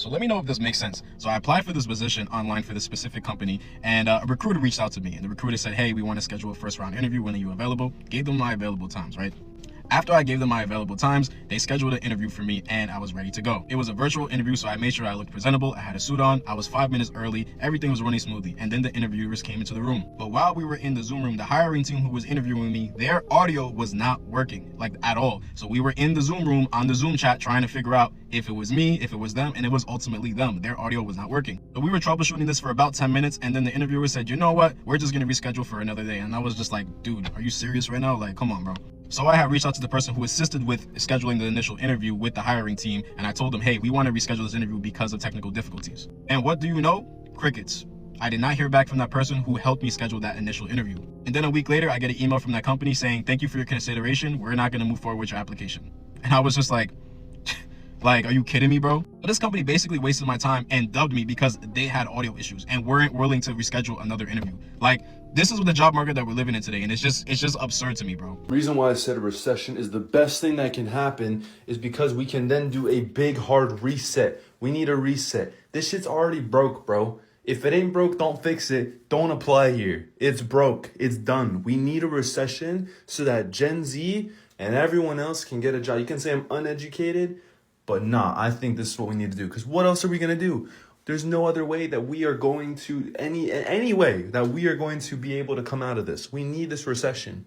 So let me know if this makes sense. So I applied for this position online for this specific company, and a recruiter reached out to me, and the recruiter said, hey, we want to schedule a first round interview. When are you available? Gave them my available times, right? After I gave them my available times, they scheduled an interview for me and I was ready to go. It was a virtual interview, so I made sure I looked presentable. I had a suit on. I was 5 minutes early. Everything was running smoothly. And then the interviewers came into the room. But while we were in the Zoom room, the hiring team who was interviewing me, their audio was not working, like at all. So we were in the Zoom room on the Zoom chat trying to figure out if it was me, if it was them, and it was ultimately them. Their audio was not working. So we were troubleshooting this for about 10 minutes, and then the interviewer said, you know what? We're just gonna reschedule for another day. And I was just like, dude, are you serious right now? Like, come on, bro. So I had reached out to the person who assisted with scheduling the initial interview with the hiring team, and I told them, hey, we want to reschedule this interview because of technical difficulties. And what do you know? Crickets. I did not hear back from that person who helped me schedule that initial interview. And then a week later, I get an email from that company saying, thank you for your consideration. We're not going to move forward with your application. And I was just like, are you kidding me, bro? But this company basically wasted my time and dubbed me because they had audio issues and weren't willing to reschedule another interview. Like, this is the job market that we're living in today, and it's just absurd to me, bro. The reason why I said a recession is the best thing that can happen is because we can then do a big hard reset. We need a reset. This shit's already broke, bro. If it ain't broke, don't fix it. Don't apply here. It's broke. It's done. We need a recession so that Gen Z and everyone else can get a job. You can say I'm uneducated, but nah, I think this is what we need to do. Because what else are we going to do? There's no other way that we are going to, any way that we are going to be able to come out of this. We need this recession.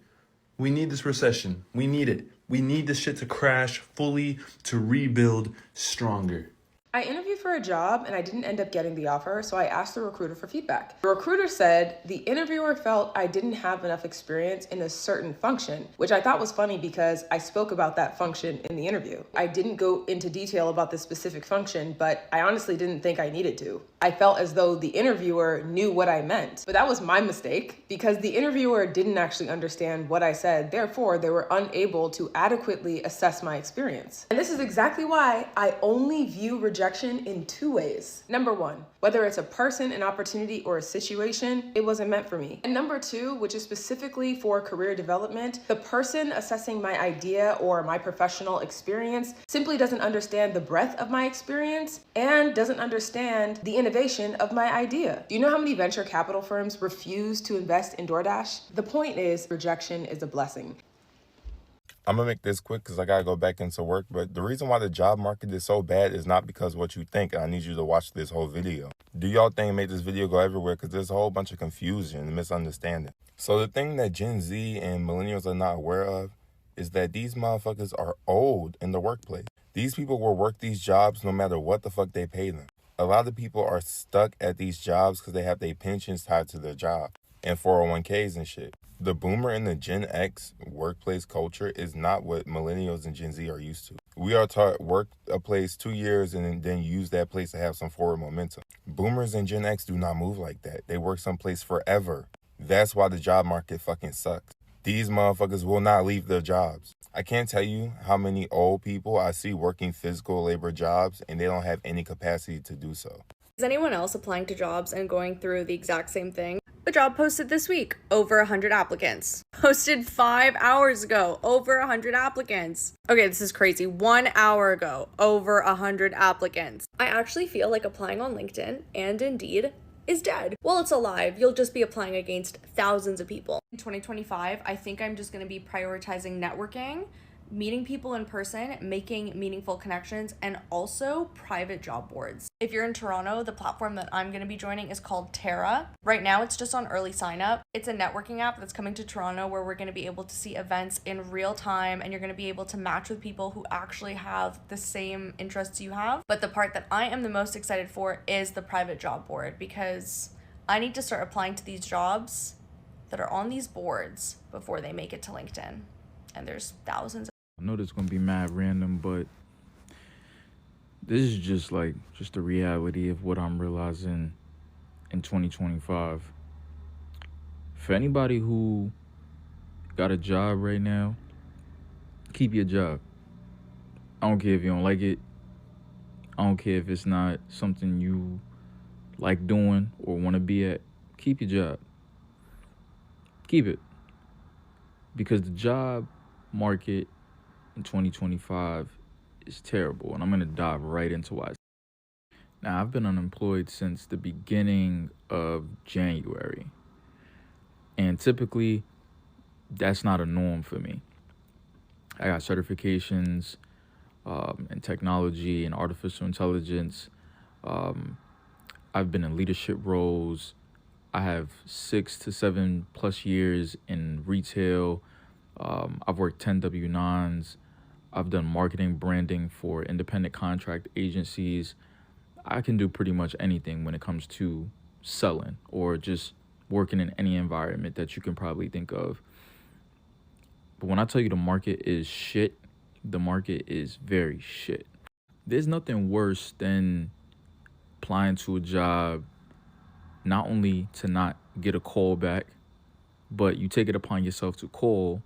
We need this recession. We need it. We need this shit to crash fully to rebuild stronger. I interviewed for a job and I didn't end up getting the offer, so I asked the recruiter for feedback. The recruiter said the interviewer felt I didn't have enough experience in a certain function, which I thought was funny because I spoke about that function in the interview. I didn't go into detail about the specific function, but I honestly didn't think I needed to. I felt as though the interviewer knew what I meant, but that was my mistake because the interviewer didn't actually understand what I said. Therefore, they were unable to adequately assess my experience. And this is exactly why I only view rejection in two ways. Number one, whether it's a person, an opportunity, or a situation, it wasn't meant for me. And number two, which is specifically for career development, the person assessing my idea or my professional experience simply doesn't understand the breadth of my experience and doesn't understand the innovation of my idea. Do you know how many venture capital firms refuse to invest in DoorDash? The point is, rejection is a blessing. I'm gonna make this quick because I gotta go back into work. But the reason why the job market is so bad is not because of what you think. I need you to watch this whole video. Do y'all think make this video go everywhere? Because there's a whole bunch of confusion and misunderstanding. So the thing that Gen Z and millennials are not aware of is that these motherfuckers are old in the workplace. These people will work these jobs no matter what the fuck they pay them. A lot of people are stuck at these jobs because they have their pensions tied to their job and 401ks and shit. The boomer and the Gen X workplace culture is not what millennials and Gen Z are used to. We are taught work a place 2 years and then use that place to have some forward momentum. Boomers and Gen X do not move like that. They work someplace forever. That's why the job market fucking sucks. These motherfuckers will not leave their jobs. I can't tell you how many old people I see working physical labor jobs and they don't have any capacity to do so. Is anyone else applying to jobs and going through the exact same thing? A job posted this week, over 100 applicants. Posted 5 hours ago, over 100 applicants. Okay, this is crazy. 1 hour ago, over 100 applicants. I actually feel like applying on LinkedIn and Indeed is dead. Well, it's alive. You'll just be applying against thousands of people. In 2025, I think I'm just going to be prioritizing networking, meeting people in person, making meaningful connections, and also private job boards. If you're in Toronto, the platform that I'm going to be joining is called Terra. Right now, it's just on early sign up. It's a networking app that's coming to Toronto where we're going to be able to see events in real time, and you're going to be able to match with people who actually have the same interests you have. But the part that I am the most excited for is the private job board, because I need to start applying to these jobs that are on these boards before they make it to LinkedIn. And there's thousands. I know this is gonna be mad random, but this is just the reality of what I'm realizing in 2025. For anybody who got a job right now, keep your job. I don't care if you don't like it. I don't care if it's not something you like doing or want to be at. Keep your job. Keep it. Because the job market in 2025 is terrible, and I'm going to dive right into why. Now, I've been unemployed since the beginning of January, and typically that's not a norm for me. I got certifications in technology and artificial intelligence. I've been in leadership roles. I have 6 to 7 plus years in retail. I've worked 10 W-9s. I've done marketing, branding for independent contract agencies. I can do pretty much anything when it comes to selling or just working in any environment that you can probably think of. But when I tell you the market is shit, the market is very shit. There's nothing worse than applying to a job, not only to not get a call back, but you take it upon yourself to call.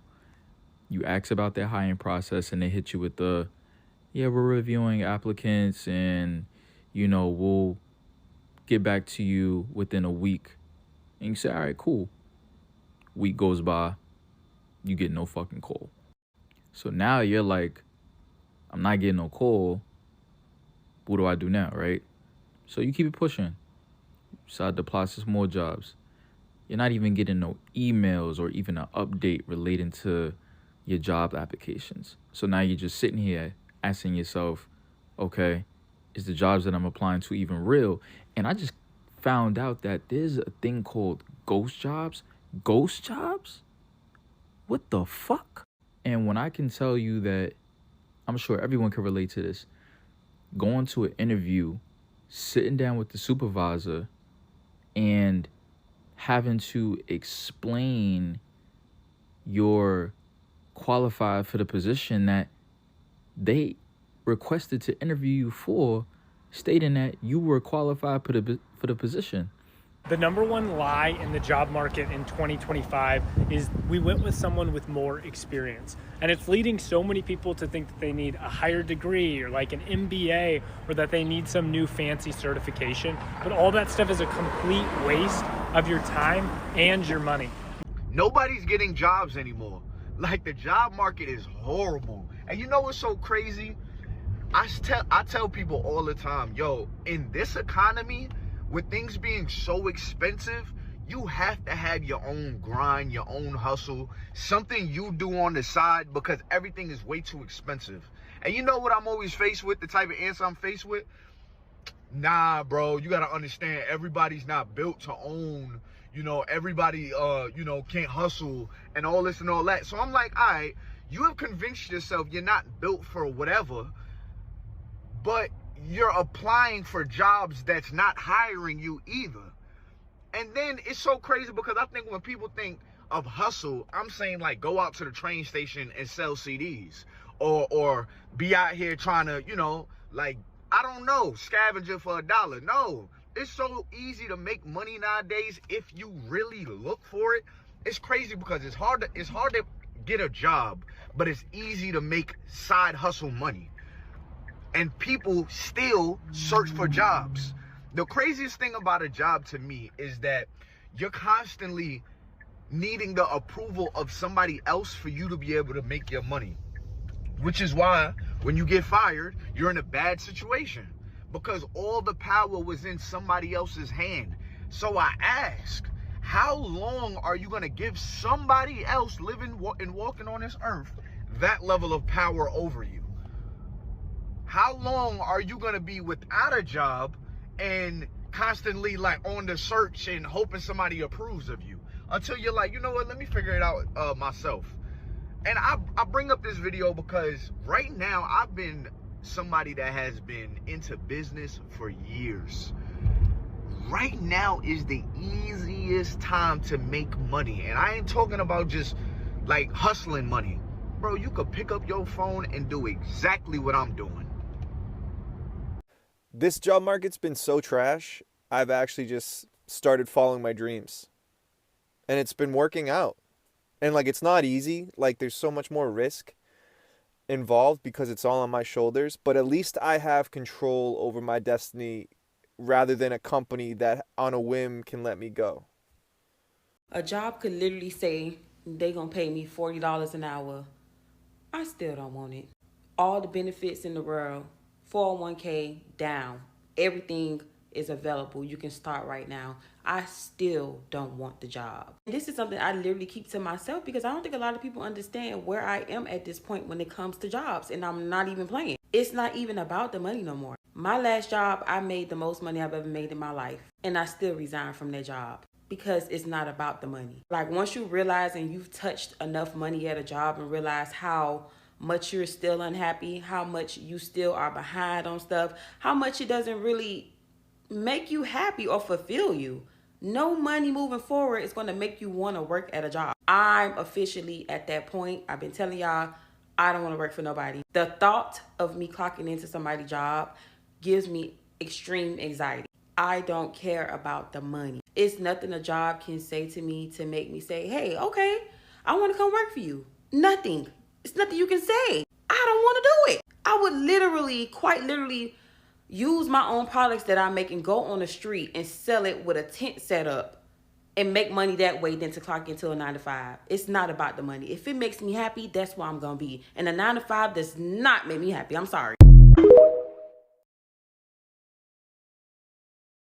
You ask about their hiring process and they hit you with the, yeah, we're reviewing applicants and, we'll get back to you within a week. And you say, all right, cool. Week goes by, you get no fucking call. So now you're like, I'm not getting no call. What do I do now, right? So you keep it pushing. decide to apply to some more jobs. You're not even getting no emails or even an update relating to your job applications. So now you're just sitting here asking yourself, okay, is the jobs that I'm applying to even real? And I just found out that there's a thing called ghost jobs. Ghost jobs? What the fuck? And when I can tell you that, I'm sure everyone can relate to this, going to an interview, sitting down with the supervisor, and having to explain you're qualified for the position that they requested to interview you for, stating that you were qualified for the position. The number one lie in the job market in 2025 is we went with someone with more experience. And it's leading so many people to think that they need a higher degree or like an MBA or that they need some new fancy certification. But all that stuff is a complete waste of your time and your money. Nobody's getting jobs anymore. Like, the job market is horrible. And you know what's so crazy? I tell people all the time, yo, in this economy, with things being so expensive, you have to have your own grind, your own hustle, something you do on the side, because everything is way too expensive. And you know what I'm always faced with, the type of answer I'm faced with? Nah, bro, you gotta understand, everybody's not built to own, everybody, can't hustle and all this and all that. So I'm like, all right, you have convinced yourself you're not built for whatever, but you're applying for jobs that's not hiring you either. And then it's so crazy because I think when people think of hustle, I'm saying like go out to the train station and sell CDs or be out here trying to, I don't know, scavenger for $1. No, it's so easy to make money nowadays if you really look for it. It's crazy because it's hard to get a job, but it's easy to make side hustle money. And people still search for jobs. The craziest thing about a job to me is that you're constantly needing the approval of somebody else for you to be able to make your money. Which is why when you get fired, you're in a bad situation because all the power was in somebody else's hand. So I ask, how long are you going to give somebody else living and walking on this earth that level of power over you? How long are you going to be without a job and constantly like on the search and hoping somebody approves of you until you're like, you know what, let me figure it out myself. And I bring up this video because right now I've been somebody that has been into business for years. Right now is the easiest time to make money. And I ain't talking about just like hustling money. Bro, you could pick up your phone and do exactly what I'm doing. This job market's been so trash, I've actually just started following my dreams. And it's been working out. And like, it's not easy. Like, there's so much more risk involved because it's all on my shoulders. But at least I have control over my destiny rather than a company that on a whim can let me go. A job could literally say they gonna pay me $40 an hour. I still don't want it. All the benefits in the world, 401k down, everything is available. You can start right now. I still don't want the job. This is something I literally keep to myself because I don't think a lot of people understand where I am at this point when it comes to jobs, and I'm not even playing. It's not even about the money no more. My last job, I made the most money I've ever made in my life, and I still resigned from that job because it's not about the money. Like, once you realize and you've touched enough money at a job and realize how much you're still unhappy, how much you still are behind on stuff, how much it doesn't really make you happy or fulfill you. No money moving forward is going to make you want to work at a job. I'm officially at that point. I've been telling y'all, I don't want to work for nobody. The thought of me clocking into somebody's job gives me extreme anxiety. I don't care about the money. It's nothing a job can say to me to make me say, hey, okay, I want to come work for you. Nothing. It's nothing you can say. I don't want to do it. I would literally, quite literally, use my own products that I make and go on the street and sell it with a tent set up and make money that way than to clock into a 9 to 5. It's not about the money. If it makes me happy, that's where I'm going to be. And a 9 to 5 does not make me happy. I'm sorry.